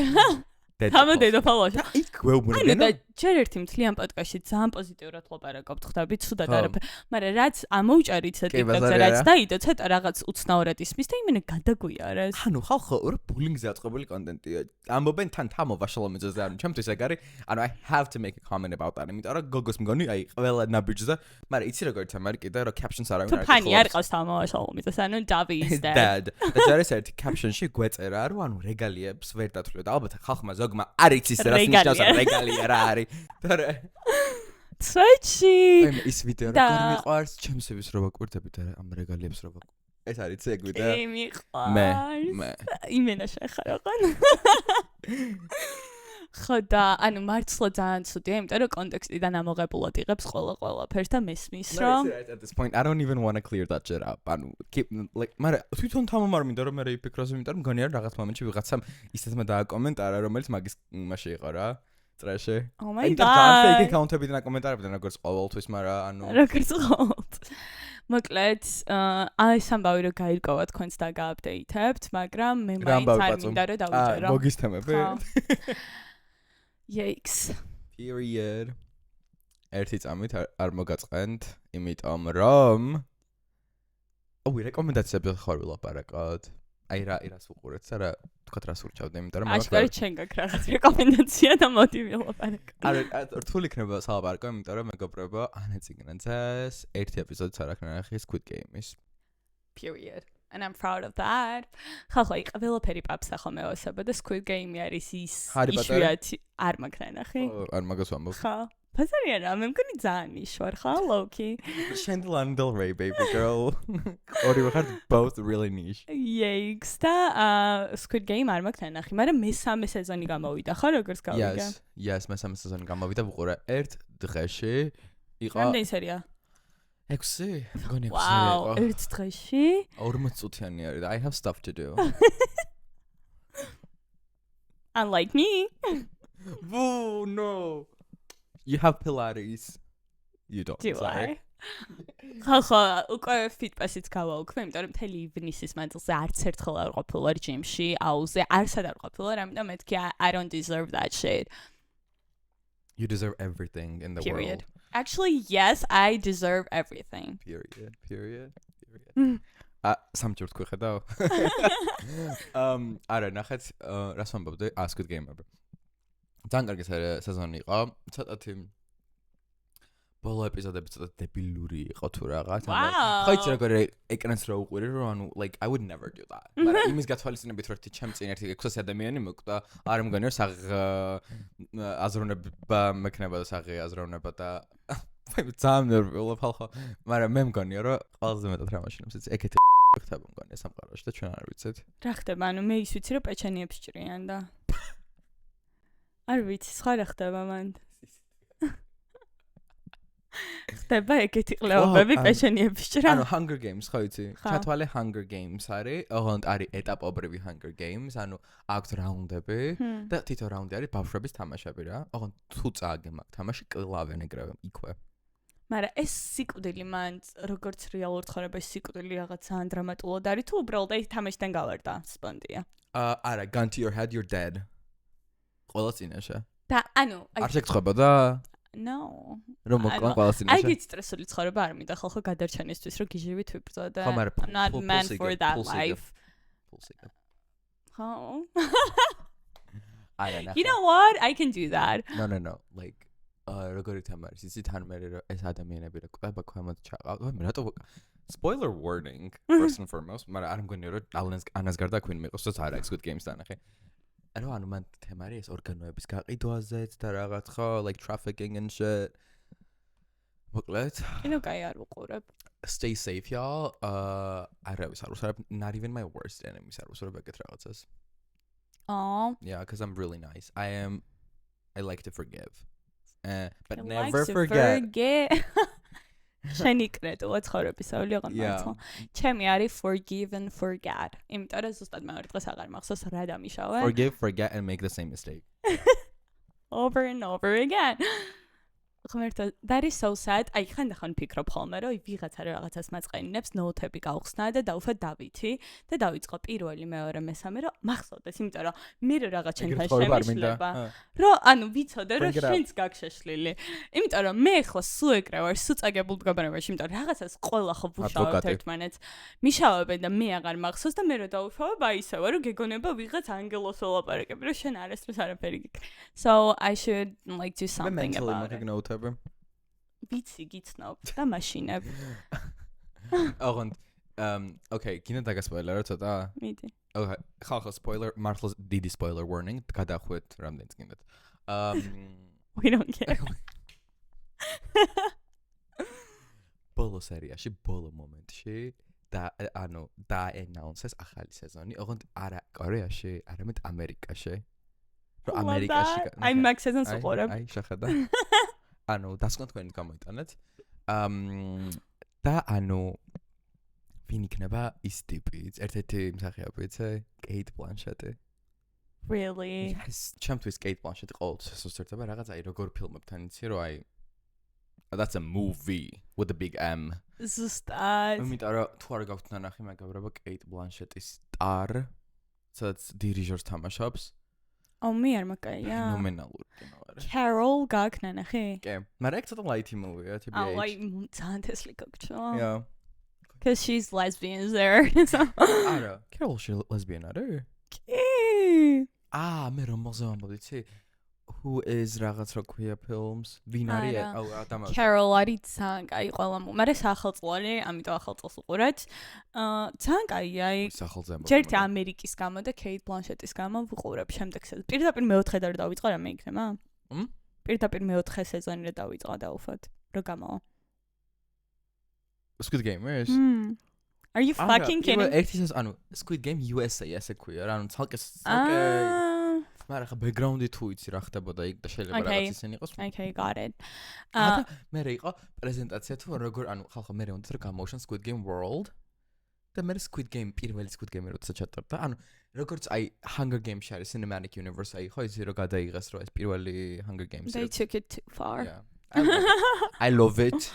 თამოდედოფალოშა იქ გვეუბნება ანუ და ჯერ ერთი მთლიან პოდკასტში ძალიან პოზიტიურად ლაპარაკობთ ხვდები ცუდად არაფერი მაგრამ რაც ამოუჭარით TikTok-ზე რაც დაიდო ცოტა რაღაც უცნაურად ისმის და იმენა გადაგვიარეს ანუ ხალხო რა ბულინგზე აწყობილი კონტენტია ამბობენ თან თამოვაშალამიზეზე ანუ ჩემთვის ეგ არის ანუ I have to make a comment about that იმიტომ რომ გოგოს მგონი აი ყველა ნაბიჯზე მაგრამ იცი როგორ თამარი კიდე რომ captions არავინ არ ფანი არ ყავს თამოვაშალამიზეს ანუ Davi is dead და ჯერეს ერთი caption-ში გვეწერა რომ ანუ რეგალიებს ვერ დათვლიო და ალბათ ხალხმა ზოგმა არ იცის რა ნიშნავს რეგალია რა არის და სვეჩი ის ვიდეო როგორ მიყვარს ჩემსების რო ვაკვირდები და ამ რეგალიებს რო ეს არის ეგ ვიდეო მე იმენა შეხარაღან ხოდა ანუ მართლა ძალიან ცუდია იმიტომ რომ კონტექსტიდან ამოღებულად იღებს ყველაფერს და მესმის რომ at this point I don't even want to clear that shit up ანუ like მაგრამ თვითონ თამამ არ მინდა რომ მე იფიქროს იმიტომ რომ მგონია რომ რაღაც მომენტში ვიღაცამ ისეთმა დააკომენტარა რომელიც მაგის იმაში იყო რა ტრეში oh my god fake account-ებიდან აკომენტარებდნენ როგორც ყოველთვის მაგრამ ანუ როგორც ყოველთვის მოკლედ აი სამბავი რომ გაირკვა თქვენს და გააპდეითებთ მაგრამ მე მაინც არ მინდა რომ დავიჯერო მოგის თემები Yikes. Period. ერთი წამით არ მოგაწყენთ, იმიტომ რომ რეკომენდაციები ხარ ვილაპარაკოთ. აი რას უყურეთ, რა თქვათ რას ურჩავდე, იმიტომ რომ აშკარად შენ გაქვს რაღაც რეკომენდაცია და მოდი ვილაპარაკო. არა, რთული იქნება სალაპარაკო, იმიტომ რომ მეგობრებო, ანა ციგნაძეს ერთი ეპიზოდიც არ აქვს ნახე Squid Game-ის. Period. And I'm proud of that. ხალხო, ყველაფერი პაპს ახლა მევასება და Squid Game არის ის იშვიათი არ მაგ ნახე. არ მაგას ვამბობ. ხა. ფასარი არა, მე მგონი ძალიან იშვარ ხა, ლოუკი. შენ Lana Del Rey baby girl. ორივე ხარ both really niche. Yikes. და Squid Game არ მაგ ნახე, მაგრამ მესამე სეზონი გამოვიდა ხა, როგორც გავიგე. Yes, მესამე სეზონი გამოვიდა, ვუყურე ერთ დღეში. იყო რამდენი სერია? 6 მგონი 6 იყო. ერთ დღეში 40 წუთიანი არის და I have stuff to do. Unlike me. Woo, no. You have Pilates. You don't. Do I? ხახა, უკვე ფიტპასიც გავაუქმე, იმიტომ რომ მთელი ივნისის მანძილზე არც ერთხელ არ ყოფილვარ ჯიმში, აუზე არსად არ ყოფილვარ, ამიტომ მეთქი I don't deserve that shit. You deserve everything in the Period. world. Actually, yes, I deserve everything. Period. სამჯერ თქვი ხედავ? არა, ნახეთ, რას ვამბობდი? Squid Game-ები. ძალიან კარგი სეზონი იყო. ცოტათი ბოლო ეპიზოდები ცოტა დებილური იყო თუ რაღაც. ხო იცი როგორ ეკრანს რო უყურე რომ ანუ like I would never do that. მაგრამ იმის გათვალისწინებით რომ ჩემ წინ ერთი 600 ადამიანი მოკვდა, არ მგონია საღ აზროვნება მექნება და საღი აზროვნება და ძალიან ნერვიულობ ხალხო. მაგრამ მე მგონია რომ ყველაზე მეტად რა მაშინებს იცი ეგეთი ხდება მგონია სამყაროში და ჩვენ არ ვიცით. რა ხდება? ანუ მე ის ვიცი რომ პეჩენიებს ჭრიან და არ ვიცი, სხვა რა ხდება მან. ხდება ეგეთი ყლევები პეჩენიების ჭრა. ანუ Hunger Games ხო იცი? ჩათვალე Hunger Games არის, ოღონდ არის ეტაპობრივი Hunger Games, ანუ აქვს რაუნდები და თითო რაუნდი არის ბავშვების თამაშები რა. ოღონდ თუ წააგე მაგ თამაში კლავენ ეგრევე იქვე. მაგრამ ეს სიკვდილი მან როგორც რეალურ ცხოვრებაში სიკვდილი რაღაც ძალიან დრამატულად არის თუ უბრალოდ აი თამაშიდან გავარდა სპონდია. არა, gun to your head you're dead. ყველა წინაშე. და ანუ არ შეგწყვებოდა? No. რომ მოკლან ყველა წინაშე. აი გიც სტრესული ცხოვრება არ მინდა ხალხო გადარჩენისთვის რომ გიჟივით ვიბრძო და I'm not meant for that life. Oh. I don't know. You know what? I can do that. No. Like როგორი თემა არის იცი თან მე რომ ეს ადამიანები რა ყვება ქვემოთ ჩაყავ მე რატო spoiler warning first and foremost მაგრამ არ მგონია რომ ანას გარდა ქვინ მიყოს რაც არა Squid Games დანახე ანუ მან თემა არის ეს ორგანოების გაყიდვაზეც და რაღაც ხო like trafficking and shit მოკლედ ინო კაი არ ვუყურებ stay safe y'all არავის არ უსურებ not even my worst enemies არ უსურებ ეგეთ რაღაცას yeah because I'm really nice I like to forgive but never forget. შენი კრედოა ცხოვრებისეული აღარ ჩემი არის forgive and forget. იმიტომ რომ ზუსტად მეორე დღეს აღარ მახსოვს რა დამიშავე. Forgive, forget and make the same mistake. Over and over again. ღმერთო, that is so sad. აი ხანდახან ვფიქრობ ხოლმე, რომ ვიღაცა რაღაცას მაწყენინებს, ნოუთები გავხსნა და დავუშვათ დავითი და დავიწყო პირველი, მეორე, მესამე, რომ მახსოვდეს, იმიტომ რომ მე რო რაღაც ჩემთან შემიშლება. რომ ანუ ვიცოდე, რომ შენც გაქვს შეშლილი. იმიტომ რომ მე ხო სულ ეგრე ვარ, სულ წაგებულ მდგომარეობაში, იმიტომ რომ რაღაცას ყველა ხო ვუშავებთ ერთმანეთს. მიშავებენ და მე აღარ მახსოვს და მე რო დავუშვებ, აი ისე ვარ, რომ გეგონება ვიღაც ანგელოს ველაპარაკები, რომ შენ არასდროს არაფერი გიქ. So I should like do something about it. ვიცი გიცნობ და მაშინებ. ოღონდ okay, გინდა დაგასპოილერო ცოტა? მიდი. Okay, ხალხო spoiler, მართლა დიდი spoiler warning, გადახვეთ რამდენიც გინდათ. We don't care. ბოლო სერიაში, ბოლო მომენტში და ანუ დაანაუნსეს ახალი სეზონი, ოღონდ არა კორეაში, არამედ ამერიკაში. რომ ამერიკაში აი მაგ სეზონს უყურებ. აი შეხედა. ანუ დასკვნად თქვენ გამოიტანეთ. და ანუ ვინ იქნება ის ტიპი? ერთ-ერთი მსახიობი, იცი? Kate Blanchett. Really? Yes, ჩემთვის Kate Blanchett ყოველთვის ესწრება რაღაც აი როგორ ფილმებთან იცი რომ აი that's a movie with a big M. ზუსტად. იმიტომ რომ თუ არ გაქვთ ნანახი მეგობრებო Kate Blanchett-ის Star, სადაც დირიჟორს თამაშობს. მე არ მაკაია. ნომენალური კინო არის. Carol გაქვს ნანახი? კი. მაგრამ ეგ ცოტა lighty movie-ია, TBH. აი ძალიან თესლი გაგჩო. Yeah. Because she's lesbian there. არა, Carol she lesbian არის? კი. მე რომ მოზე ვამბობ, who is რაღაც რო ქვია films? ვინ არის? დამაუჩ. Carol არის ძალიან კაი ყველა. მაგრამ სახელწლოვანი, ამიტომ ახალწელს უყურეთ. ძალიან კაი, აი სახელზე. ჯერტი ამერიკის გამო და Kate Blanchett-ის გამო ვუყურებ შემდეგ სეზონს. პირდაპირ მეოთხე და რა დავიწყო რა მე იქნება? პირდაპირ მეოთხე სეზონი რა დავიწყო და ufat. რა გამო? Squid Game is. Are you fucking kidding? ერთი სეზონი, ანუ Squid Game USA ესე ქვია, რა, ანუ ცალკე მაგრამ ხა ბექგრაუნდი თუ იცი რა ხდებოდა იქ და შეიძლება რაღაც ისინი იყოს. Okay, got it. მე იყო პრეზენტაცია თუ როგორ ანუ ხალხო მე უნდა რომ გამოუშან Squid Game World და მე Squid Game პირველი Squid Game როცა ჩატარდა ანუ როგორც აი Hunger Games-ში არის cinematic universe აი ხო იცი რომ გადაიღეს რომ ეს პირველი Hunger Games-ი. They took it too far. Yeah. I love it.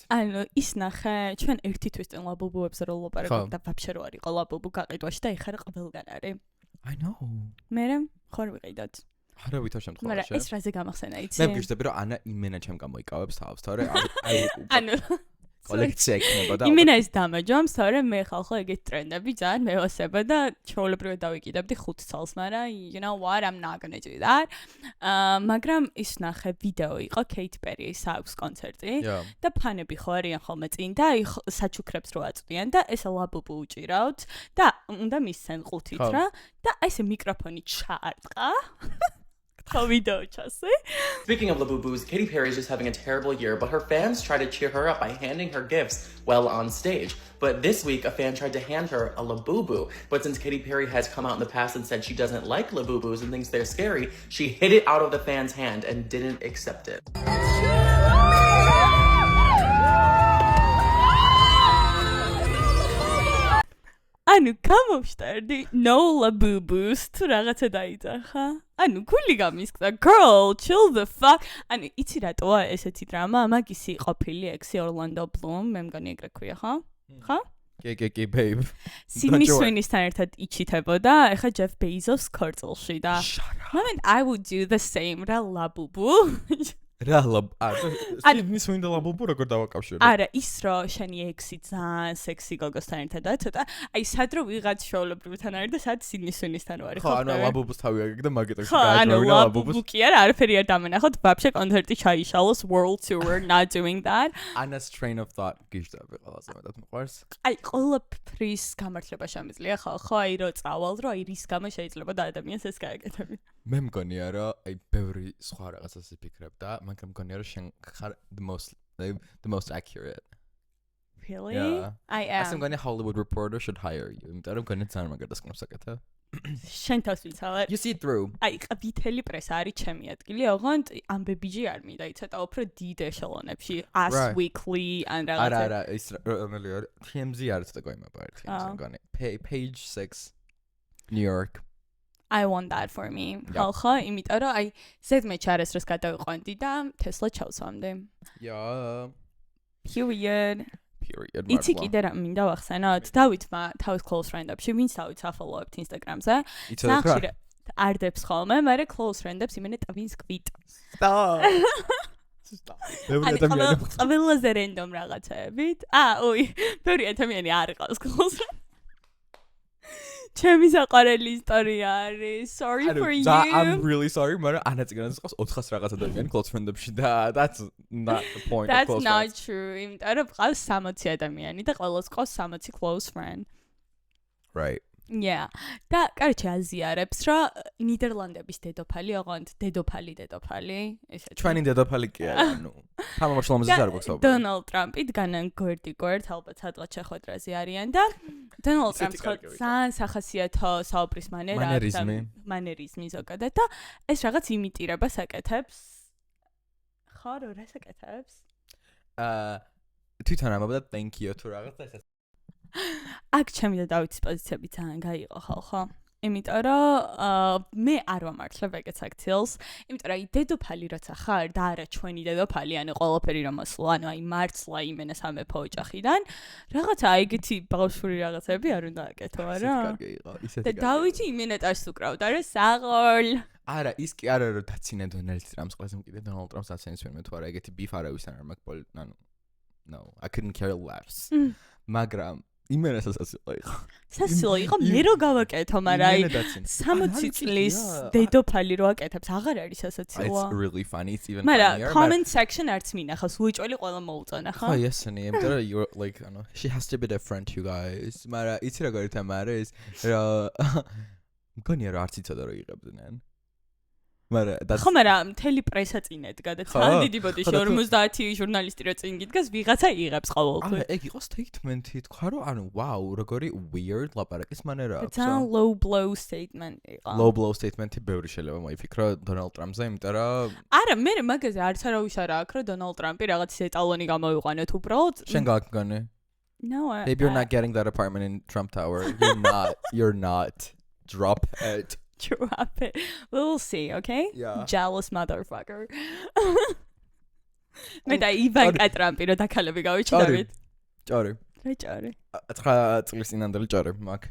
ანუ ის ნახე, ჩვენ ერთი თვის წინ ლაბუბუებს რო ლაპარაკობ და ვაფშე რო არისო ლაბუბუ გაყიდვაში და ეხარა ყველგან არის. I know. მერე ხარ ვიყიდოთ. არა ვითარ შემთხვევაში. მაგრამ ეს რაზე გამახსენა იცი? მე ვგიშდები რომ ანა იმენა ჩემ გამოიკავებს თავს, თორე ანუ კოლექცია იქნება და იმენა ის დამაჯობს, თორე მე ხალხო ეგეთ ტრენდები ძალიან მევასება და ჩვეულებრივად დავიკიდებდი 5 წელს, მაგრამ you know what, I'm not going to do that. მაგრამ ის ნახე ვიდეო იყო Katy Perry-ის აქვს კონცერტი და ფანები ხო არიან ხოლმე წინ და აი საჩუქრებს რო აწვდიან და ესა ლაბუბუ უჭირავთ და უნდა მისცენ ყუთით რა და აი ეს მიკროფონი ჩაარტყა. Speaking of Labubus, Katy Perry is just having a terrible year, but her fans try to cheer her up by handing her gifts while on stage. But this week, a fan tried to hand her a Labubu. But since Katy Perry has come out in the past and said she doesn't like Labubus and thinks they're scary, she hid it out of the fan's hand and didn't accept it. ანუ გამოვშტერდი no labubus თუ რაღაცა დაიძახა ანუ გული გამისკდა girl chill the fuck ანუ იცი რატოა ესეთი დრამა მაგისი ყოფილი ექსი ორლანდო ბლუმ მე მგონი ეგრე ქვია ხო კი babe სიდნი სვინისთან ერთად იჩითებოდა ეხა ჯეფ ბეიზოს ქორწილში და moment I would do the same რა ლაბუბუ რა სიდნი სვინდა ლაბუბუ როგორ დავაკავშირებ არა ის რო შენი ექსი ძალიან სექსი გოგოსთან ერთად და ცოტა აი სად რო ვიღაც შოულებრივთან არის და სად სიდნი სვინისთან ვარი ხო ანუ ლაბუბუს თავი აგე და მაგეთაკში გააჯვევინა ლაბუბუს კი არა არაფერი არ დამენახოთ ვაფშე კონცერტი ჩაიშალოს world tour not doing that Anna's train of thought გიჟდები ყველაზე მეტად მიყვარს აი ყველაფრის გამართლება შემიძლია ხო აი რო წავალ რო აი რის გამო შეიძლება და ადამიანს ეს გაეკეთები მე მგონია რომ აი ბევრი სხვა რაღაცას იფიქრებ და მაგრამ მგონია რომ შენ ხარ the most accurate Really? Yeah. I am. ასე მგონია Hollywood reporter should hire you იმიტომ რომ მგონია ძალიან მაგარ დასკვნებს აკეთებ შენ თავს ვიცავ You see through აი ყვითელი პრესა არის ჩემი ადგილი ოღონდ ამბებიჯი არ მინდა იცოდა უფრო დიდ ეშელონებში Us Weekly ან რაღაცა არა ის რომელი არის TMZ არის და გვიმება ერთი TMZ მგონი page 6 New York I want that for me. ხო, იმიტომ რომ აი ზედმე ჩარესროს გადავიყვანდი და Tesla ჩავსვამდე. Yeah. Period. იცი კიდე რა მინდა ვახსენოთ? დავითმა თავის close friend-ებში, ვინც დავით აფოლოუებთ Instagram-ზე. იცოდი რა? არდებს ხოლმე, მაგრამ close friend-ებს იმენე ტვინს კვით. Stop. ყველაზე random რაღაცეებით. ბევრი ადამიანი არ ყავს close friend. ჩემი საყვარელი ისტორია არის. Sorry for you. I'm really sorry, მაგრამ ანაწიგანას ყავს 400 რაღაც ადამიანი close friend-ებში და that's not the point That's of close not friends. true. იმიტომ რომ ყავს 60 ადამიანი და ყველას ყავს 60 close friend. Right. Yeah. და კარჩე აზიარებს რა ნიდერლანდების დედოფალი, ოღონდ დედოფალი, ესეთი. ჩვენი დედოფალი კი არა, ანუ თამამაშრომზე არ გვაქვს საუბარი. დონალდ ტრამპი დგანან გვერდ ალბათ სადღაც შეხვედრაზე არიან და დონალდ ტრამპს ხო ძალიან სახასიათო საუბრის მანერიზმი ზოგადად და ეს რაღაც იმიტირებას აკეთებს. ხო, რას აკეთებს? თვითონ ამბობდა thank you თუ რაღაცა ეს აქ ჩემი და დავითის პოზიციები ძალიან გაიყო ხო? იმიტომ რომ მე არ ვამართლებ ეგეც აქციელს, იმიტომ რომ აი დედოფალი როცა ხარ და არა ჩვენი დედოფალი, ანუ ყველაფერი რომ მოსულა, ანუ აი მარცლა იმენა სამეფო ოჯახიდან, რაღაცა ეგეთი ბავშვური რაღაცები არ უნდა აკეთო, არა? კარგი იყო, ისეთი. და დავითი იმენატარს უკრავდა, რა საღოლ. არა, ის კი არა რომ დაცინე დონალდ ტრამპს, ყველაზე მკიდე დონალდ ტრამპს აცენის ვინმე თუ არა ეგეთი beef არავისთან არ მაქვს ანუ no, I couldn't care less. მაგრამ იმენასაც ასილო იყო. სასილო იყო მე რო გავაკეთო, მაგრამ აი 60 წლის დედოფალი რო აკეთებს, აღარ არის სასაცილო. It's really funny, it's even funnier. Comment section არც მინახავს, უეჭველი ყველა მოუწონა, ხო? ხო, ესენი, იმიტომ რომ you're like, I know, she has to be different you guys. მაგრამ იცი როგორი თემა არის, რომ მგონია რომ არც იცოდა რომ იღებდნენ. ხო, მაგრამ მთელი პრესა წინ ედგა და ძალიან დიდი ბოდიში 50 ჟურნალისტი რო წინ გიდგას, ვიღაცა იღებს ყოველთვის. ეგ იყო statement-ი, თქვა რომ ანუ ვაუ, როგორი weird ლაპარაკის მანერა აქვს. ძალიან low blow statement იყო. Low blow statement-ი ბევრი შეიძლება მოიფიქრო დონალდ ტრამპზე, იმიტომ რომ არა, მე მაგაზე არც არავის არ აქვს, რომ დონალდ ტრამპი რაღაც ეტალონი გამოვიყვანოთ უბრალოდ. შენ გაგგონე? No. Maybe you're not getting that apartment in Trump Tower. You're not. Drop it. Drop it. We'll see, okay? Yeah. Jealous motherfucker. მე და ივანკა ტრამპი რო დაქალები გავიჩნდებით. ჭორი. რა ჭორი? 9 წლის წინანდელი ჭორი მაგ.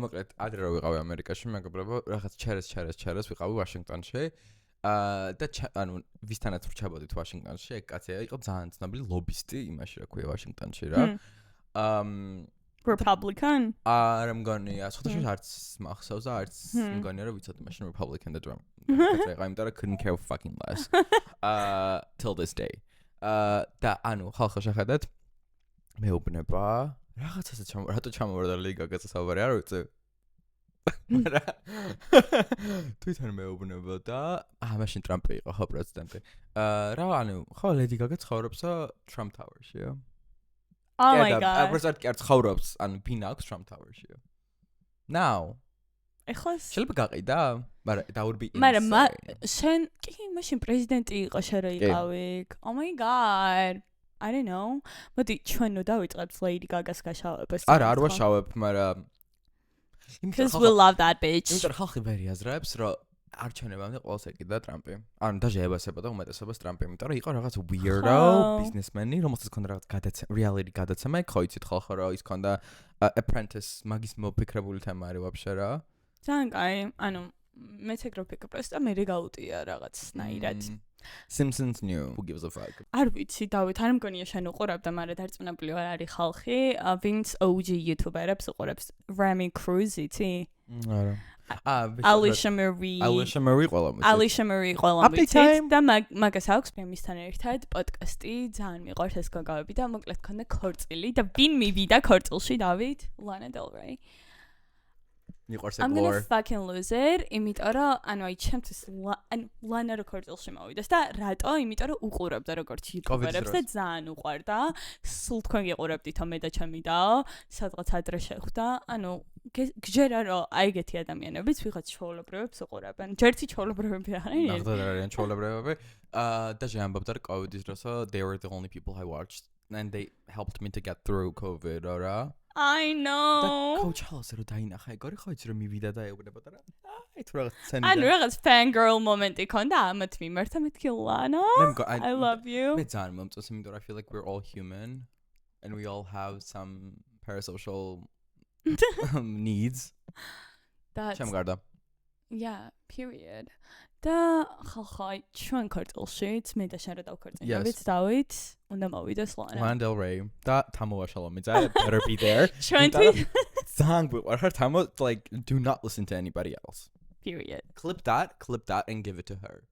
მოკლედ ადრე რო ვიყავი ამერიკაში, მეგობრებო, რაღაც ჩერეს ვიყავი ვაშინგტონში. და ანუ ვისთანაც ვრჩებოდით ვაშინგტონში, ეგ კაცი იყო ძალიან ცნობილი ლობისტი იმაში რა ქვია ვაშინგტონში რა. Republican? არა მგონია, სხვადასხვა არც მახსოვს და არც მგონია რომ ვიცოდი მაშინ Republican და Trump. იმიტომ რომ couldn't care fucking less. Till this day. და ანუ ხალხო შეხედეთ მეუბნება რაღაცასაც რატო ჩამოვარდა ლიგაგაცა საუბარი არ ვიცი. თვითონ მეუბნება და მაშინ ტრამპი იყო ხო პრეზიდენტი. რა ანუ ხო ლედი გაგა ცხოვრობს Trump Tower-ში. Oh my god. პრეზიდენტი კი არ ცხოვრობს, ანუ ფინაქვს Trump Tower-ში. Now. ეხოს შეიძლება გაყიდა, მაგრამ that would be insane. მაგრამ შენ კი მაშინ პრეზიდენტი იყო შენ რა იყავი? Oh my god. I don't know. მოდი ჩვენ ნუ დავიწყებთ Lady Gaga-ს გაშავებას. არა, არ ვაშავებ, მაგრამ Because we love that bitch. იმიტომ ხალხი ვერ იაზრებს, რომ არჩევნებამდე ყველას ეკიდა ტრამპი. ანუ დაჟე ებასებოდა უმეტესობას ტრამპი, იმიტომ რომ იყო რაღაც weirdo ბიზნესმენი, რომელსაც ჰქონდა რაღაც reality გადაცემა, ხო იცით ხალხო რომ ის ჰქონდა apprentice მაგის მოფიქრებული თემა არის ვაფშე რა. ძალიან კაი, ანუ მეც ეგ რო ვფიქრობ, და მე გაუტია რაღაცნაირად. Simpsons knew. Who gives a fuck? არ ვიცი, დავით, არ მგონია შენ უყურებდა, მაგრამ დარწმუნებული ვარ არის ხალხი, ვინც OG YouTuber-ებს უყურებს, Remy Cruz იცი? არა. Alicia Marie ყველა მოიცით და მაგას აქვს მისთან ერთად პოდკასტი ძალიან მიყვარს ეს გოგოები და მოკლედ ქონდა ქორწილი და ვინ მივიდა ქორწილში დავით? Lana Del Rey. მიყვარს I'm ეგ gonna lore. fucking lose it, იმიტომ რომ ანუ აი ჩემთვის Lana რო ქორწილში მოვიდეს და რატო? იმიტომ რომ უყურებდა როგორც YouTuber-ებს და ძალიან უყვარდა. სულ თქვენ გიყურებდითო მე და ჩემი და სადღაც ადრე შეხვდა. ანუ გჯერა რომ აი ეგეთი ადამიანებიც ვიღაც ჩაოლებრებს უყურებენ. ჯერთი ჩაოლებრები არიან. ნახდა რა არიან ჩაოლებრები. და ჟამბობდა რომ COVID-ის დროს they were the only people I watched and they helped me to get through COVID, რა. I know. Coachhouse რო დაინახა ეგ ხო იცი რომ მივიდა და ეუბნებოდა რა. აი თუ რაღაც სცენა. ანუ რაღაც fangirl მომენტი ქონდა ამათ მიმართ მეთქი Lana. I love you. მე ძალიან მომწონს იმიტომ I feel like we're all human and we all have some parasocial needs. That's შემგარდა. Yeah, period. და ხალხი ჩვენ ქორწილშიც მე და შენ რა დავქორწინებთ დავით უნდა მოვიდეს Lana Del Rey და თამო შალომიძე better be there ჩვენთვის ძალიან გვიყვარხარ თამო like do not listen to anybody else period clip that and give it to her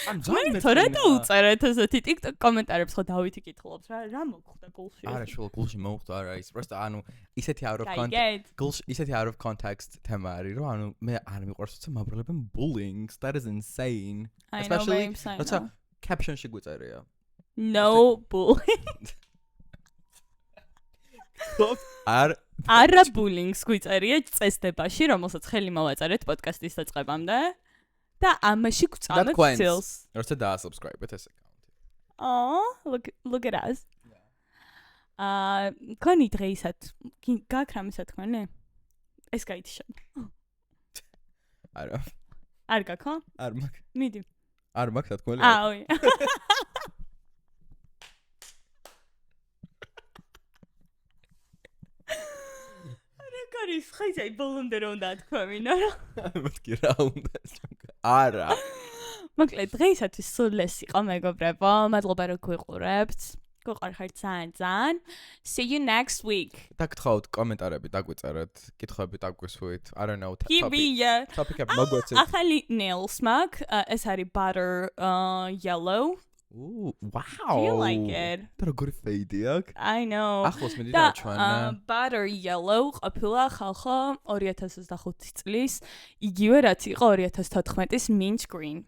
I'm ძალიან თორე დაუწერეთ ესეთი TikTok კომენტარებს ხო დავითი კითხულობს რა მოხდა გულში არა შუა გულში მოხდა არა ის просто ანუ ისეთი out of context გულში ისეთი out of context თემა არის რომ ანუ მე არ მიყვარს თორე მაბრალებენ bullying that is insane especially როცა caption-ში გვიწერია no bullying არა bullying-ს გვიწერია წესდებაში რომელსაც ხელი მოვაწერეთ პოდკასტის დაწყებამდე და ამაში გვწამეთ ცილს. როცა დაასუბსკრაიბეთ ეს აკაუნტი. Oh, look at us. კონი დღეისად გაქვს რამე სათქმელი? ეს გაითიშა. არა. არ გაქვს ხო? არ მაქვს. მიდი. არ მაქვს სათქმელი. აუ. არის ხაიძაი ბოლომდე რომ უნდა თქვენინა რა. მეთქი რა უნდა არა. მოკლედ დღეისათვის სულ ეს იყო მეგობრებო. მადლობა რომ გვიყურებთ. გვიყურებთ ძალიან. See you next week. დაგთხოვთ კომენტარები დაგვიწერეთ, კითხვები დაგვისვით. I don't know topic-ები მოგვეცეთ. ახალი nails mac ეს არის butter yellow. Ooh, wow. Do you like it? და როგორი ფეიდი აქვს? I know. ახლოს მიდი დავჩვენა. Butter yellow ყოფილა ხალხო 2025 წლის, იგივე რაც იყო 2014-ის mint green.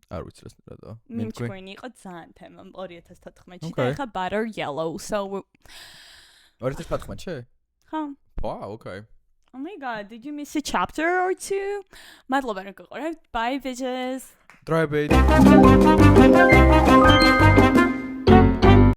არ ვიცი რა რატო. Mint green იყო ძალიან თემა 2014-ში და ახლა butter yellow. So 2014-ში? ხო. Wow, okay. Oh my god, did you miss a chapter or two? მადლობა რომ გიყურებთ. Bye bitches. Drive it.